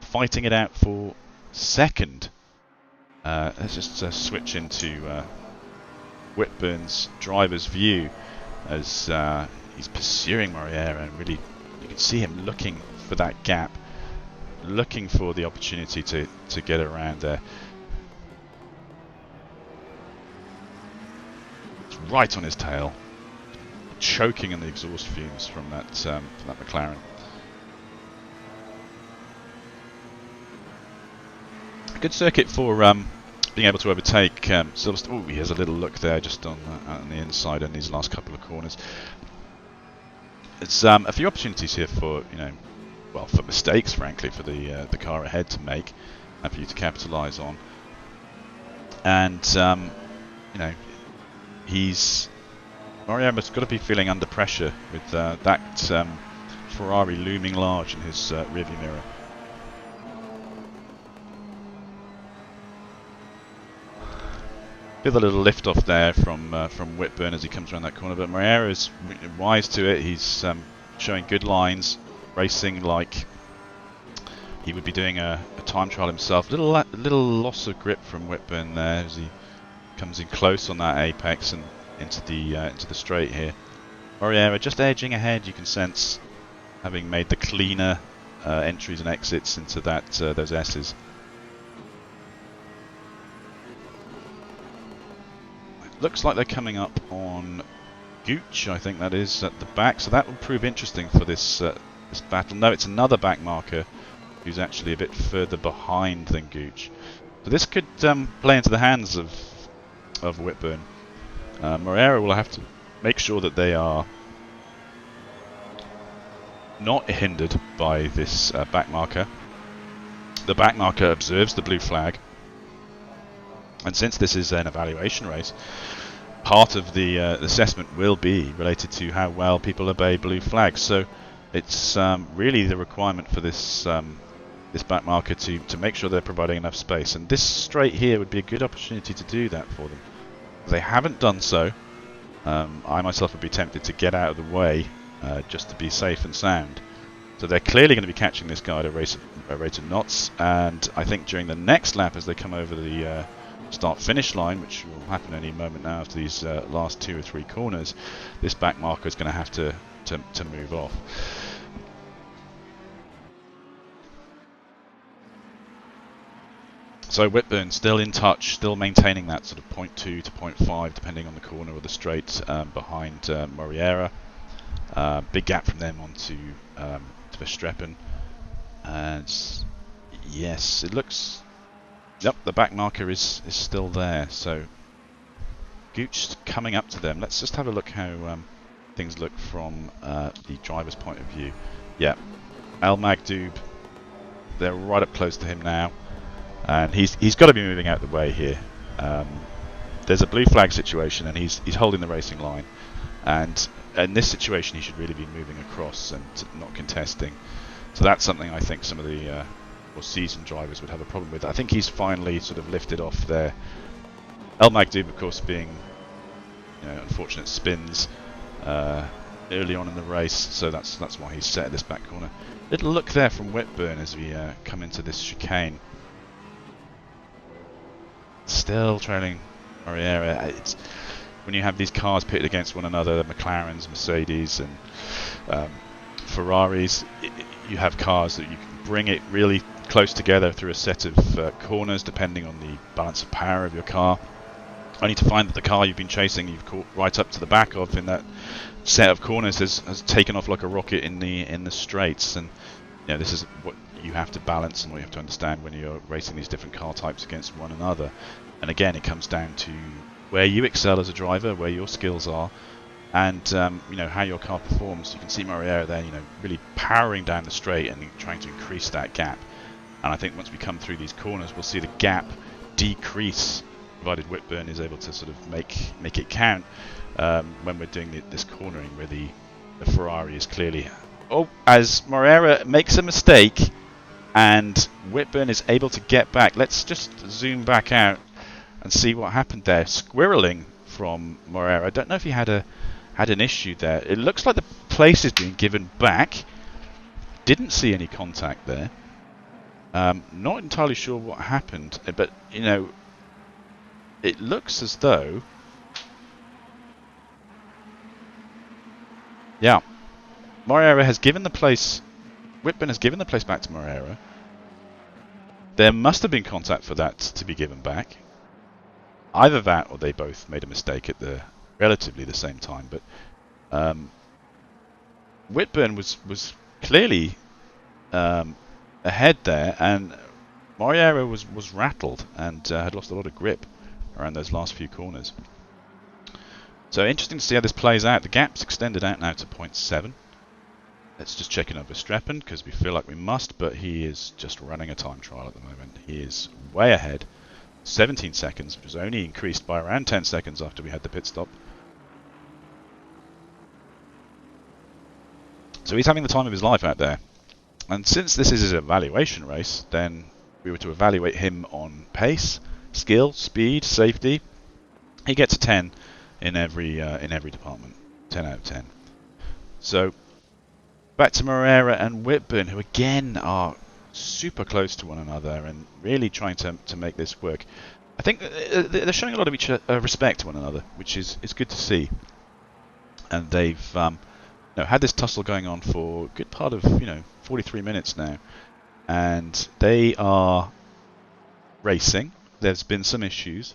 fighting it out for second. Let's just switch into Whitburn's driver's view as he's pursuing Moriera, and really you can see him looking for that gap, looking for the opportunity to get around there. It's right on his tail, choking in the exhaust fumes from that McLaren. A good circuit for being able to overtake Silverstone. Oh, he has a little look there just on the inside in these last couple of corners. It's a few opportunities here for for mistakes, frankly, for the car ahead to make and for you to capitalise on. And Moriera's got to be feeling under pressure with that Ferrari looming large in his rearview mirror. Feel a little lift off there from Whitburn as he comes around that corner, but Moriera is wise to it. He's showing good lines, racing like he would be doing a time trial himself. Little loss of grip from Whitburn there as he comes in close on that apex and into the straight here. Moriera just edging ahead. You can sense, having made the cleaner entries and exits into those S's. Looks like they're coming up on Gooch, I think that is, at the back, so that will prove interesting for this battle. No, it's another back marker who's actually a bit further behind than Gooch. So this could play into the hands of Whitburn. Moriera will have to make sure that they are not hindered by this back marker. The back marker observes the blue flag, and since this is an evaluation race, part of the assessment will be related to how well people obey blue flags. So it's really the requirement for this this back marker to make sure they're providing enough space, and this straight here would be a good opportunity to do that for them. They haven't done so. I myself would be tempted to get out of the way just to be safe and sound. So they're clearly going to be catching this guy at a rate of knots, and I think during the next lap, as they come over the start-finish line, which will happen any moment now after these last 2 or 3 corners, this back marker is going to have to move off. So Whitburn still in touch, still maintaining that sort of 0.2 to 0.5 depending on the corner or the straight behind Moriera. Big gap from them onto to Verstappen. And yes, it looks... Yep, the back marker is still there. So Gooch coming up to them. Let's just have a look how things look from the driver's point of view. Yeah, Al Magdoub, they're right up close to him now. And he's got to be moving out the way here. There's a blue flag situation, and he's holding the racing line. And in this situation, he should really be moving across and not contesting. So that's something I think some of the more seasoned drivers would have a problem with. I think he's finally sort of lifted off there. El Magdoub, of course, being unfortunate spins early on in the race, so that's why he's set at this back corner. Little look there from Whitburn as we come into this chicane. Still trailing Moriera. It's when you have these cars pitted against one another, the McLarens, Mercedes, and Ferraris. You have cars that you can bring it really close together through a set of corners, depending on the balance of power of your car. Only to find that the car you've been chasing, you've caught right up to the back of in that set of corners, has taken off like a rocket in the straights. And this is what you have to balance and what you have to understand when you're racing these different car types against one another. And again, it comes down to where you excel as a driver, where your skills are, and how your car performs. You can see Moriera there, really powering down the straight and trying to increase that gap. And I think once we come through these corners, we'll see the gap decrease, provided Whitburn is able to sort of make it count when we're doing this cornering, where the Ferrari is clearly... Oh, as Moriera makes a mistake and Whitburn is able to get back. Let's just zoom back out and see what happened there. Squirreling from Moriera. I don't know if he had an issue there. It looks like the place is being given back. Didn't see any contact there. Not entirely sure what happened, but it looks as though... Yeah. Moriera has given the place... Whitburn has given the place back to Moriera. There must have been contact for that to be given back. Either that or they both made a mistake at the relatively the same time. But Whitburn was clearly ahead there, and Moriera was rattled and had lost a lot of grip around those last few corners. So interesting to see how this plays out. The gap's extended out now to 0.7. Let's just check in on Verstappen, because we feel like we must, but he is just running a time trial at the moment. He is way ahead. 17 seconds, which was only increased by around 10 seconds after we had the pit stop. So he's having the time of his life out there. And since this is his evaluation race, then we were to evaluate him on pace, skill, speed, safety. He gets a 10 in every department. 10 out of 10. So back to Moriera and Whitburn, who again are super close to one another and really trying to make this work. I think they're showing a lot of respect to one another, which is good to see. And they've had this tussle going on for a good part of 43 minutes now, and they are racing. There's been some issues,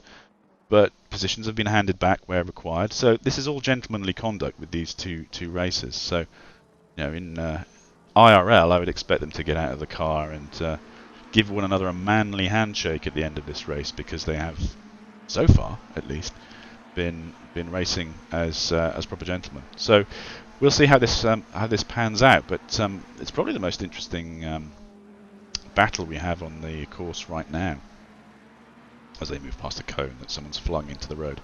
but positions have been handed back where required. So this is all gentlemanly conduct with these two racers. So in IRL, I would expect them to get out of the car and give one another a manly handshake at the end of this race, because they have, so far at least, been racing as proper gentlemen. So we'll see how this pans out. But it's probably the most interesting battle we have on the course right now, as they move past a cone that someone's flung into the road.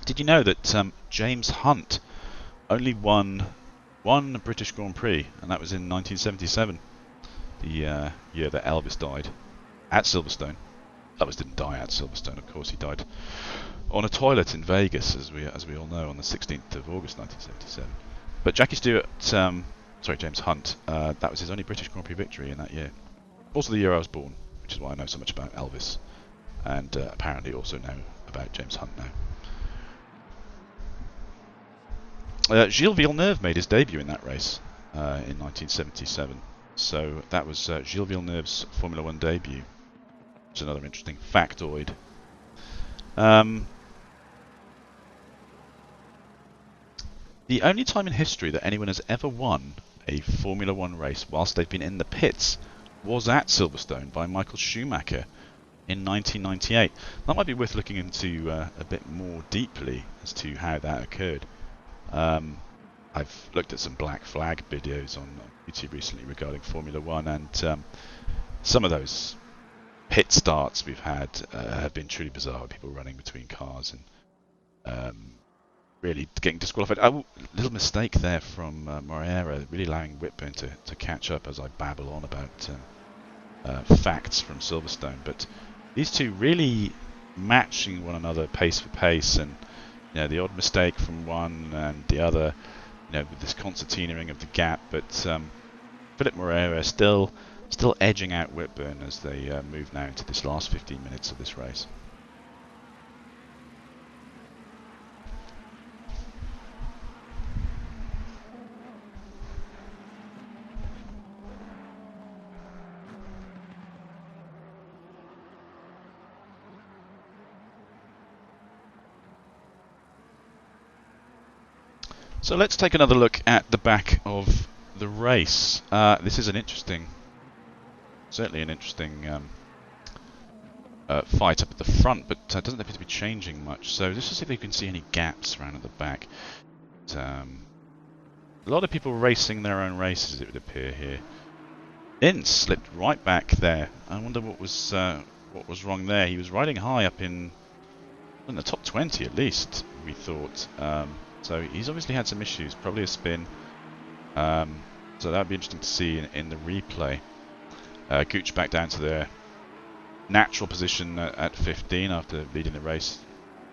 Did you know that James Hunt only won one British Grand Prix, and that was in 1977, the year that Elvis died at Silverstone? Elvis didn't die at Silverstone, of course. He died on a toilet in Vegas, as we all know, on the 16th of August 1977. But James Hunt, that was his only British Grand Prix victory in that year. Also the year I was born, which is why I know so much about Elvis, and apparently also know about James Hunt now. Gilles Villeneuve made his debut in that race in 1977. So that was Gilles Villeneuve's Formula One debut. It's another interesting factoid. The only time in history that anyone has ever won a Formula One race whilst they've been in the pits was at Silverstone by Michael Schumacher in 1998. That might be worth looking into a bit more deeply as to how that occurred. I've looked at some Black Flag videos on YouTube recently regarding Formula One, and some of those pit starts we've had have been truly bizarre. People running between cars and really getting disqualified. Little mistake there from Moreira, really allowing Whitburn to catch up as I babble on about facts from Silverstone. But these two really matching one another pace for pace, and the odd mistake from one and the other, with this concertinaing of the gap. But Philip Moreira still edging out Whitburn as they move now into this last 15 minutes of this race. So let's take another look at the back of the race. This is certainly an interesting fight up at the front, but doesn't appear to be changing much. So just to see if you can see any gaps around at the back. A lot of people racing their own races, it would appear here. Ince slipped right back there. I wonder what was wrong there. He was riding high up in the top 20 at least, we thought. So he's obviously had some issues, probably a spin. So that would be interesting to see in the replay. Gooch back down to their natural position at 15 after leading the race,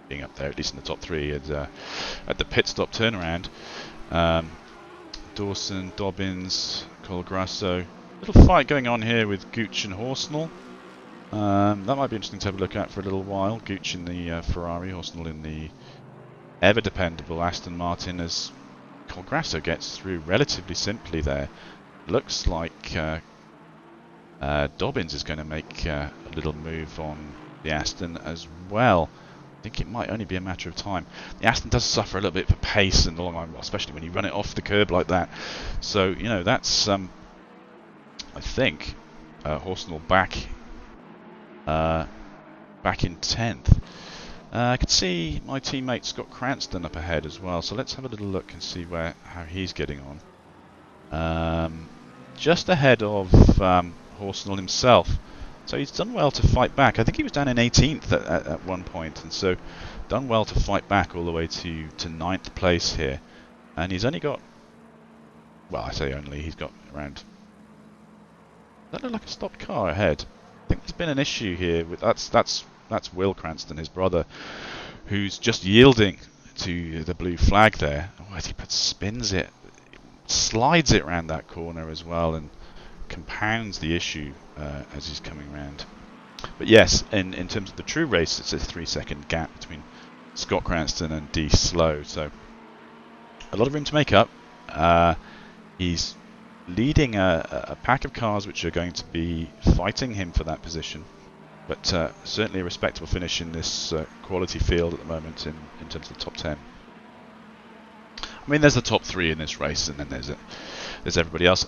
being up there at least in the top 3 at the pit stop turnaround. Dawson, Dobbins, Colgrasso. Little fight going on here with Gooch and Horsnell. That might be interesting to have a look at for a little while. Gooch in the Ferrari, Horsnell in the ever dependable Aston Martin, as Colgrasso gets through relatively simply there. Looks like Dobbins is going to make a little move on the Aston as well. I think it might only be a matter of time. The Aston does suffer a little bit for pace in the long run, especially when you run it off the curb like that. So that's I think Horsnell back in 10th. I could see my teammate Scott Cranston up ahead as well, so let's have a little look and see how he's getting on. Just ahead of Horsnell himself, so he's done well to fight back. I think he was down in 18th at one point, and so done well to fight back all the way to 9th place here. And he's only got, well, I say only, he's got around, that looked like a stopped car ahead. I think there's been an issue here with that's Will Cranston, his brother, who's just yielding to the blue flag there. Oh, he spins it, slides it around that corner as well, and compounds the issue as he's coming round. But yes, in terms of the true race, it's a 3-second gap between Scott Cranston and D Slow, so a lot of room to make up. He's leading a pack of cars which are going to be fighting him for that position. But certainly a respectable finish in this quality field at the moment in terms of the top 10. I mean, there's the top 3 in this race, and then there's there's everybody else.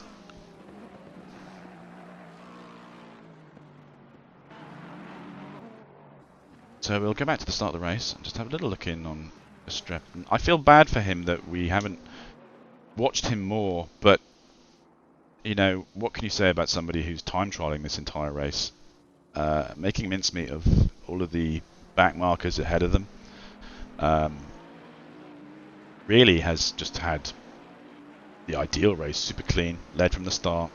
So we'll go back to the start of the race and just have a little look in on Verstappen. I feel bad for him that we haven't watched him more, but you know, what can you say about somebody who's time trialing this entire race, making mincemeat of all of the back markers ahead of them? Really has just had the ideal race, super clean, led from the start,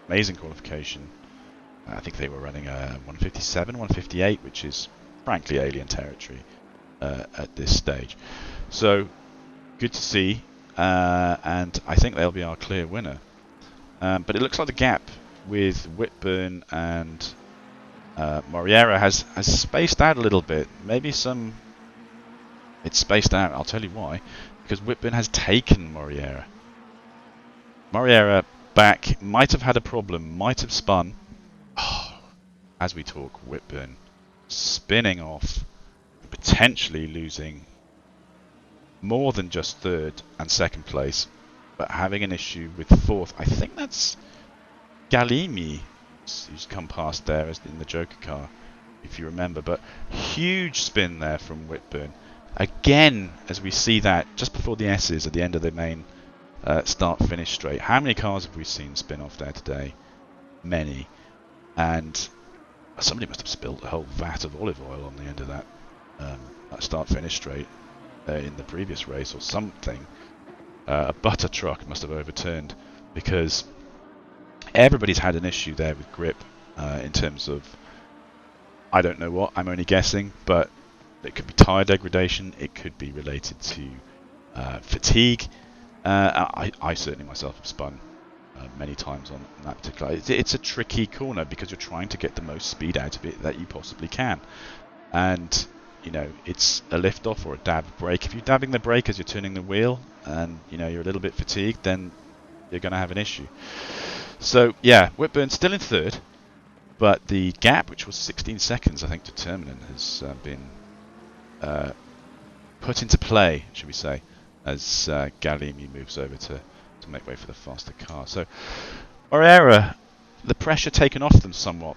amazing qualification. I think they were running a 157, 158, which is frankly alien territory at this stage. So good to see, and I think they'll be our clear winner. But it looks like the gap with Whitburn and Moriera has spaced out a little bit. Maybe it's spaced out. I'll tell you why. Because Whitburn has taken Moriera. Moriera back might have had a problem, might have spun. Oh, as we talk, Whitburn spinning off, potentially losing more than just third and second place, but having an issue with fourth. I think that's Galimi who's come past there as in the Joker car, if you remember. But huge spin there from Whitburn. Again, as we see that just before the S's at the end of the main start-finish straight. How many cars have we seen spin off there today? Many. And somebody must have spilled a whole vat of olive oil on the end of that start-finish straight in the previous race or something. A butter truck must have overturned, because everybody's had an issue there with grip in terms of, I don't know what, I'm only guessing, but it could be tyre degradation, it could be related to fatigue. I certainly myself have spun many times on that particular. It's a tricky corner because you're trying to get the most speed out of it that you possibly can, and you know, it's a lift off or a dab brake. If you're dabbing the brake as you're turning the wheel and you know you're a little bit fatigued, then you're going to have an issue. So yeah, Whitburn still in third, but the gap, which was 16 seconds I think determinant, has been put into play, should we say, as Galimi moves over to make way for the faster car. So Moriera, the pressure taken off them somewhat.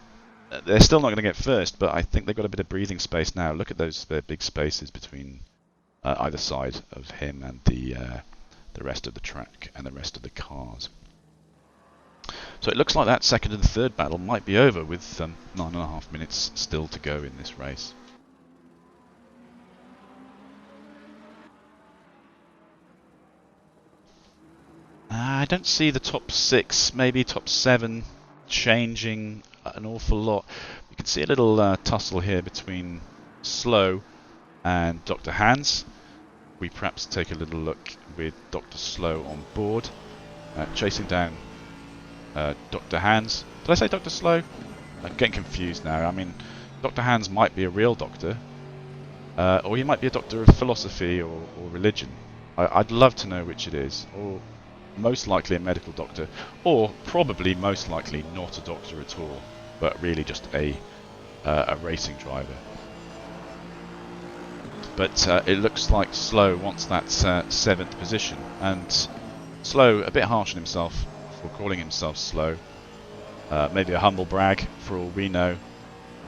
They're still not going to get first, but I think they've got a bit of breathing space now. Look at those big spaces between either side of him and the rest of the track and the rest of the cars. So it looks like that second and third battle might be over with 9.5 minutes still to go in this race. I don't see the top 6, maybe top 7 changing an awful lot. You can see a little tussle here between Slow and Dr. Hans. We perhaps take a little look with Dr. Slow on board, chasing down Dr. Hans. Did I say Dr. Slow? I'm getting confused now. I mean, Dr. Hans might be a real doctor, or he might be a doctor of philosophy or religion. I'd love to know which it is, or most likely a medical doctor, or probably most likely not a doctor at all, but really just a racing driver. But it looks like Slow wants that 7th position, and Slow a bit harsh on himself for calling himself slow. Maybe a humble brag for all we know.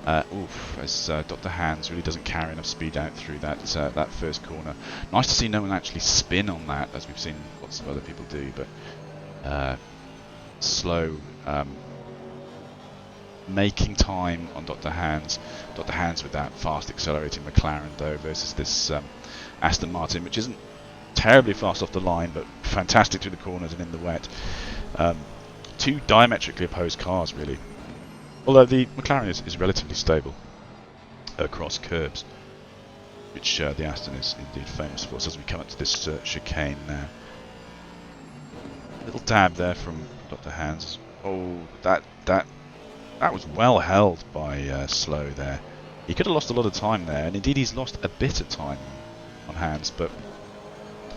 As Dr. Hans really doesn't carry enough speed out through that first corner. Nice to see no one actually spin on that, as we've seen lots of other people do, but Slow making time on Dr. Hans. Dr. Hans with that fast accelerating McLaren though versus this Aston Martin, which isn't terribly fast off the line, but fantastic through the corners and in the wet. Two diametrically opposed cars really. Although the McLaren is relatively stable across curbs, which the Aston is indeed famous for. So as we come up to this chicane now, little dab there from Dr. Hans. Oh, that was well held by Slow there. He could have lost a lot of time there, and indeed he's lost a bit of time on Hans, but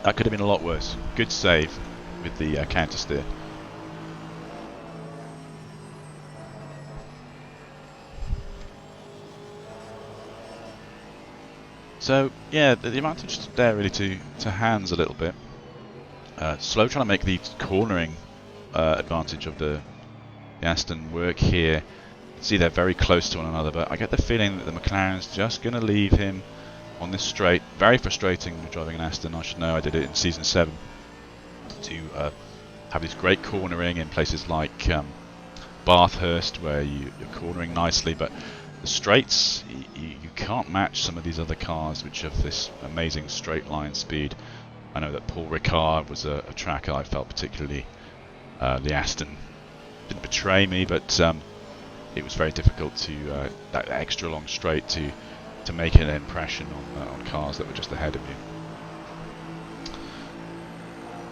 that could have been a lot worse. Good save with the counter steer. So yeah, the advantage there really to Hans a little bit. Slow trying to make the cornering advantage of the Aston work here. See, they're very close to one another, but I get the feeling that the McLaren's just going to leave him on this straight. Very frustrating driving an Aston. I should know, I did it in Season 7 to have this great cornering in places like Bathurst, where you're cornering nicely, but the straights, you can't match some of these other cars which have this amazing straight line speed. I know that Paul Ricard was a tracker I felt particularly, the Aston didn't betray me, but it was very difficult to, that extra long straight to make an impression on cars that were just ahead of you.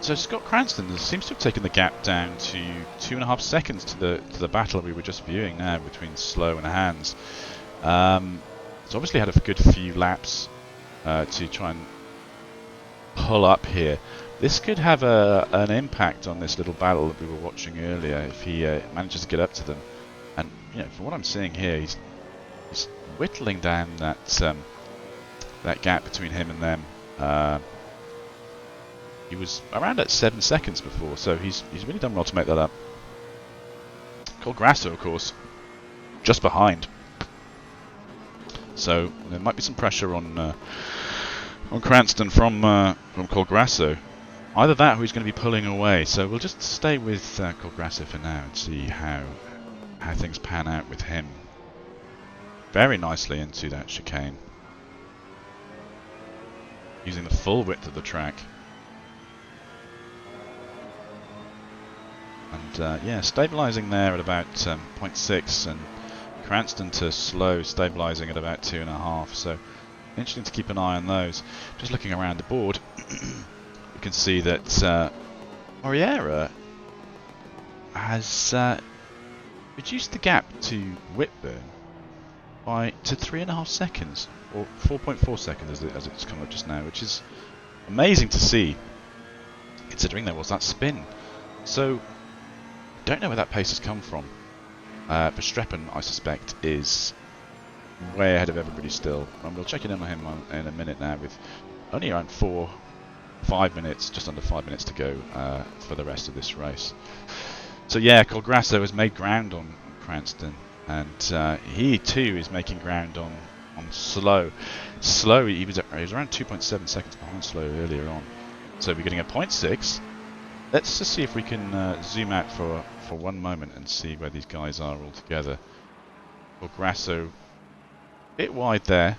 So Scott Cranston seems to have taken the gap down to 2.5 seconds to the battle we were just viewing now between Slow and Hans. He's obviously had a good few laps to try and pull up here. This could have an impact on this little battle that we were watching earlier if he manages to get up to them. And you know, from what I'm seeing here, he's whittling down that gap between him and them. He was around at 7 seconds before, so he's really done well to make that up. Cole Grasso, of course, just behind. So there might be some pressure on Cranston from Cole Grasso. Either that or he's going to be pulling away. So we'll just stay with Cole Grasso for now and see how things pan out with him. Very nicely into that chicane. Using the full width of the track. And yeah, stabilising there at about 0.6, and Cranston to Slow stabilising at about 2.5. So interesting to keep an eye on those. Just looking around the board, you can see that Moriera has reduced the gap to Whitburn to 3.5 seconds, or 4.4 seconds as it's come up just now, which is amazing to see, considering there was that spin. So don't know where that pace has come from. Verstappen, I suspect, is way ahead of everybody still, and we'll check in on him in a minute now, with only around 5 minutes, just under 5 minutes to go for the rest of this race. So yeah, Cole Grasso has made ground on Cranston, and he too is making ground on Slow. Slow, he was around 2.7 seconds behind Slow earlier on, so we're getting a 0.6. Let's just see if we can zoom out for 1 moment and see where these guys are all together. Well, Grasso, a bit wide there,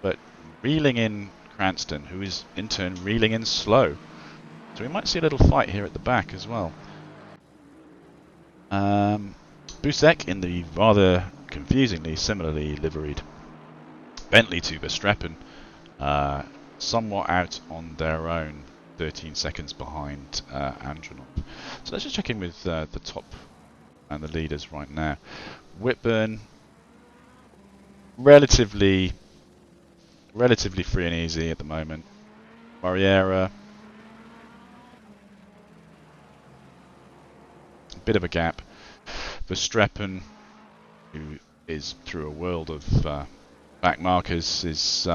but reeling in Cranston, who is in turn reeling in Slow. So we might see a little fight here at the back as well. Busek in the rather confusingly similarly liveried Bentley to Verstappen, somewhat out on their own, 13 seconds behind Andronov. So let's just check in with the top and the leaders right now. Whitburn, relatively free and easy at the moment. Moriera, a bit of a gap. Verstappen, who is through a world of back markers, is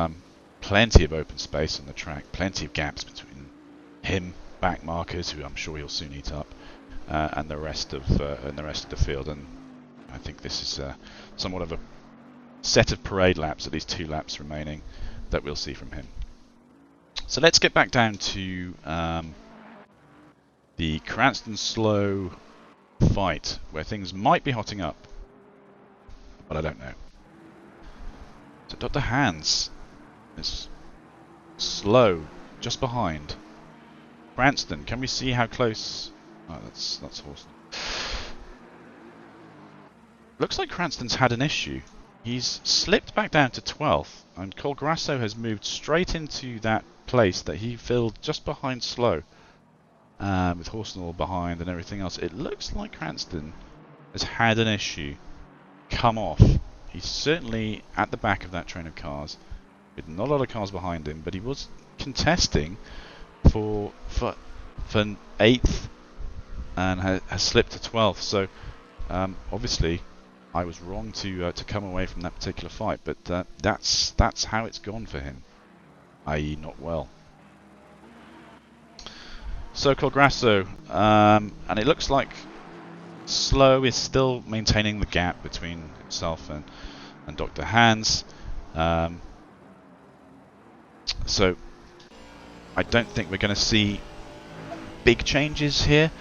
plenty of open space on the track, plenty of gaps between him, back markers, who I'm sure he'll soon eat up, and the rest of the field. And I think this is somewhat of a set of parade laps, at least 2 laps remaining, that we'll see from him. So let's get back down to the Cranston Slow fight, where things might be hotting up, but I don't know. So Dr. Hans is Slow, just behind. Cranston, can we see how close? Oh, that's Horst. Looks like Cranston's had an issue. He's slipped back down to 12th, and Cole Grasso has moved straight into that place that he filled just behind Slow, with Horstnall behind and everything else. It looks like Cranston has had an issue come off. He's certainly at the back of that train of cars, with not a lot of cars behind him, but he was contesting for 8th and has slipped to 12th. So obviously I was wrong to come away from that particular fight, but that's how it's gone for him, i.e. not well. So-called Grasso, and it looks like Slow is still maintaining the gap between himself and Dr. Hans. So I don't think we're going to see big changes here.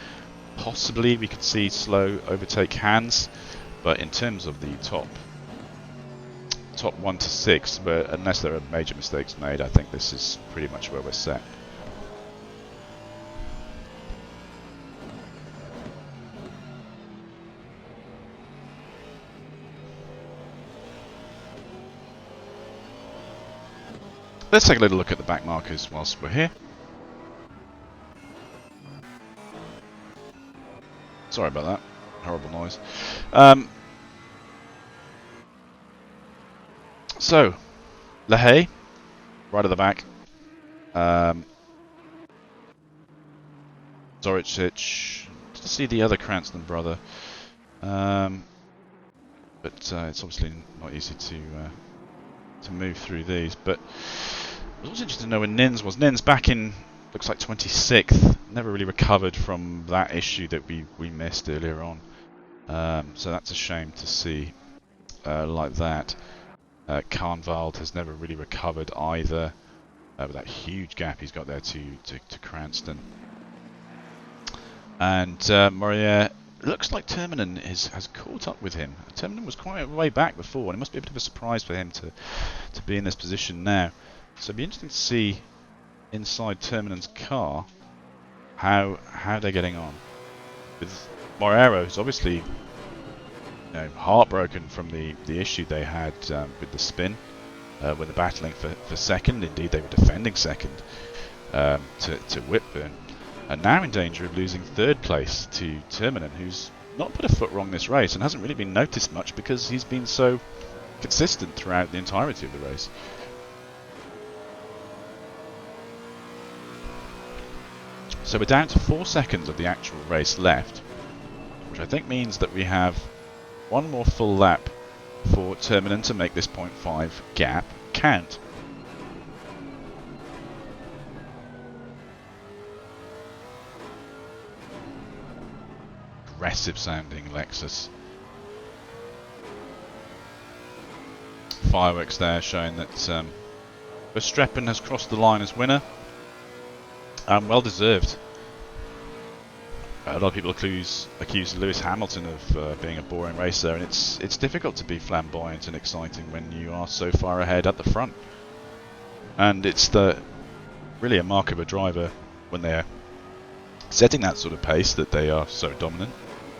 Possibly we could see Slow overtake Hans, but in terms of the top 1 to 6, but unless there are major mistakes made, I think this is pretty much where we're set. Let's take a little look at the back markers whilst we're here. Sorry about that. Horrible noise. So, LaHaye, right at the back. Zoricic, did see the other Cranston brother. But it's obviously not easy to move through these. But I was interested to know where Nins was. Nins back in, looks like 26th. Never really recovered from that issue that we missed earlier on. So that's a shame to see like that. Carnvald has never really recovered either, with that huge gap he's got there to Cranston. And Morier, looks like Terminen has caught up with him. Terminen was quite a way back before, and it must be a bit of a surprise for him to be in this position now. So it'd be interesting to see inside Terminen's car how they're getting on. With Morero, who's obviously heartbroken from the issue they had with the spin when they're battling for second. Indeed, they were defending second to Whitburn, and now in danger of losing third place to Terminen, who's not put a foot wrong this race and hasn't really been noticed much because he's been so consistent throughout the entirety of the race. So we're down to 4 seconds of the actual race left, which I think means that we have one more full lap for Terminen to make this 0.5 gap count. Aggressive sounding Lexus. Fireworks there showing that Verstappen has crossed the line as winner. Well deserved. A lot of people accuse Lewis Hamilton of being a boring racer, and it's difficult to be flamboyant and exciting when you are so far ahead at the front. And it's really a mark of a driver when they're setting that sort of pace that they are so dominant,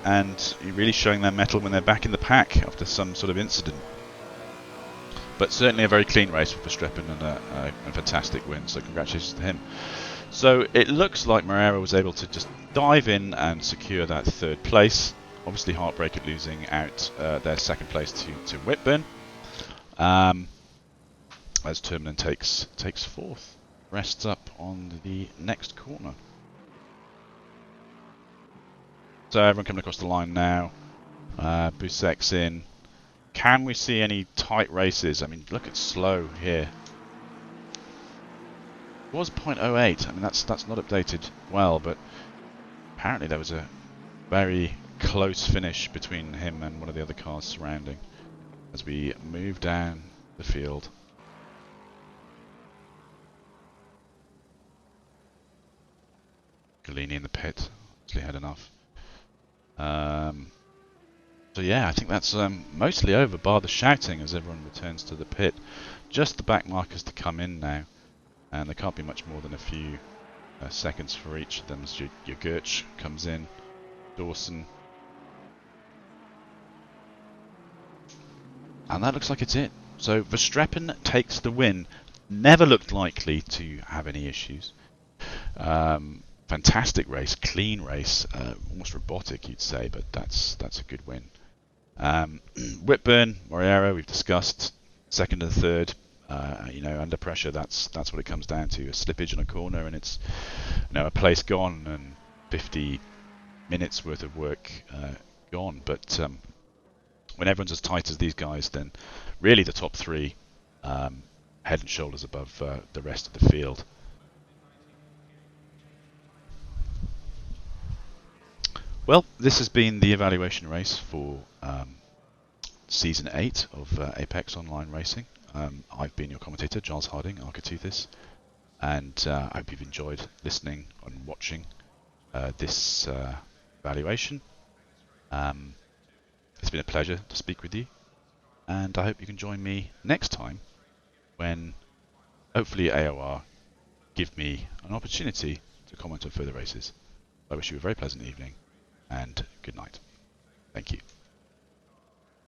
and you're really showing their mettle when they're back in the pack after some sort of incident. But certainly a very clean race for Verstappen and a fantastic win, so congratulations to him. So it looks like Morero was able to just dive in and secure that third place. Obviously heartbreak at losing out their second place to Whitburn. As Terminen takes fourth. Rests up on the next corner. So everyone coming across the line now. Busek's in. Can we see any tight races? I mean, look at Slow here. It was 0.08. I mean, that's not updated well, but apparently there was a very close finish between him and one of the other cars surrounding as we move down the field. Galini in the pit. Actually had enough. So yeah, I think that's mostly over, bar the shouting as everyone returns to the pit. Just the back markers to come in now, and there can't be much more than a few seconds for each of them. As your Gertsch comes in, Dawson, and that looks like it's it. So Verstappen takes the win. Never looked likely to have any issues. Fantastic race, clean race, almost robotic you'd say, but that's a good win. Whitburn, Morero, we've discussed, second and third. Under pressure, that's what it comes down to. A slippage in a corner, and it's a place gone and 50 minutes worth of work gone. But when everyone's as tight as these guys, then really the top three head and shoulders above the rest of the field. Well, this has been the evaluation race for Season 8 of Apex Online Racing. I've been your commentator, Giles Harding, Arcetuthis, and I hope you've enjoyed listening and watching this evaluation. It's been a pleasure to speak with you, and I hope you can join me next time when hopefully AOR give me an opportunity to comment on further races. I wish you a very pleasant evening and good night. Thank you.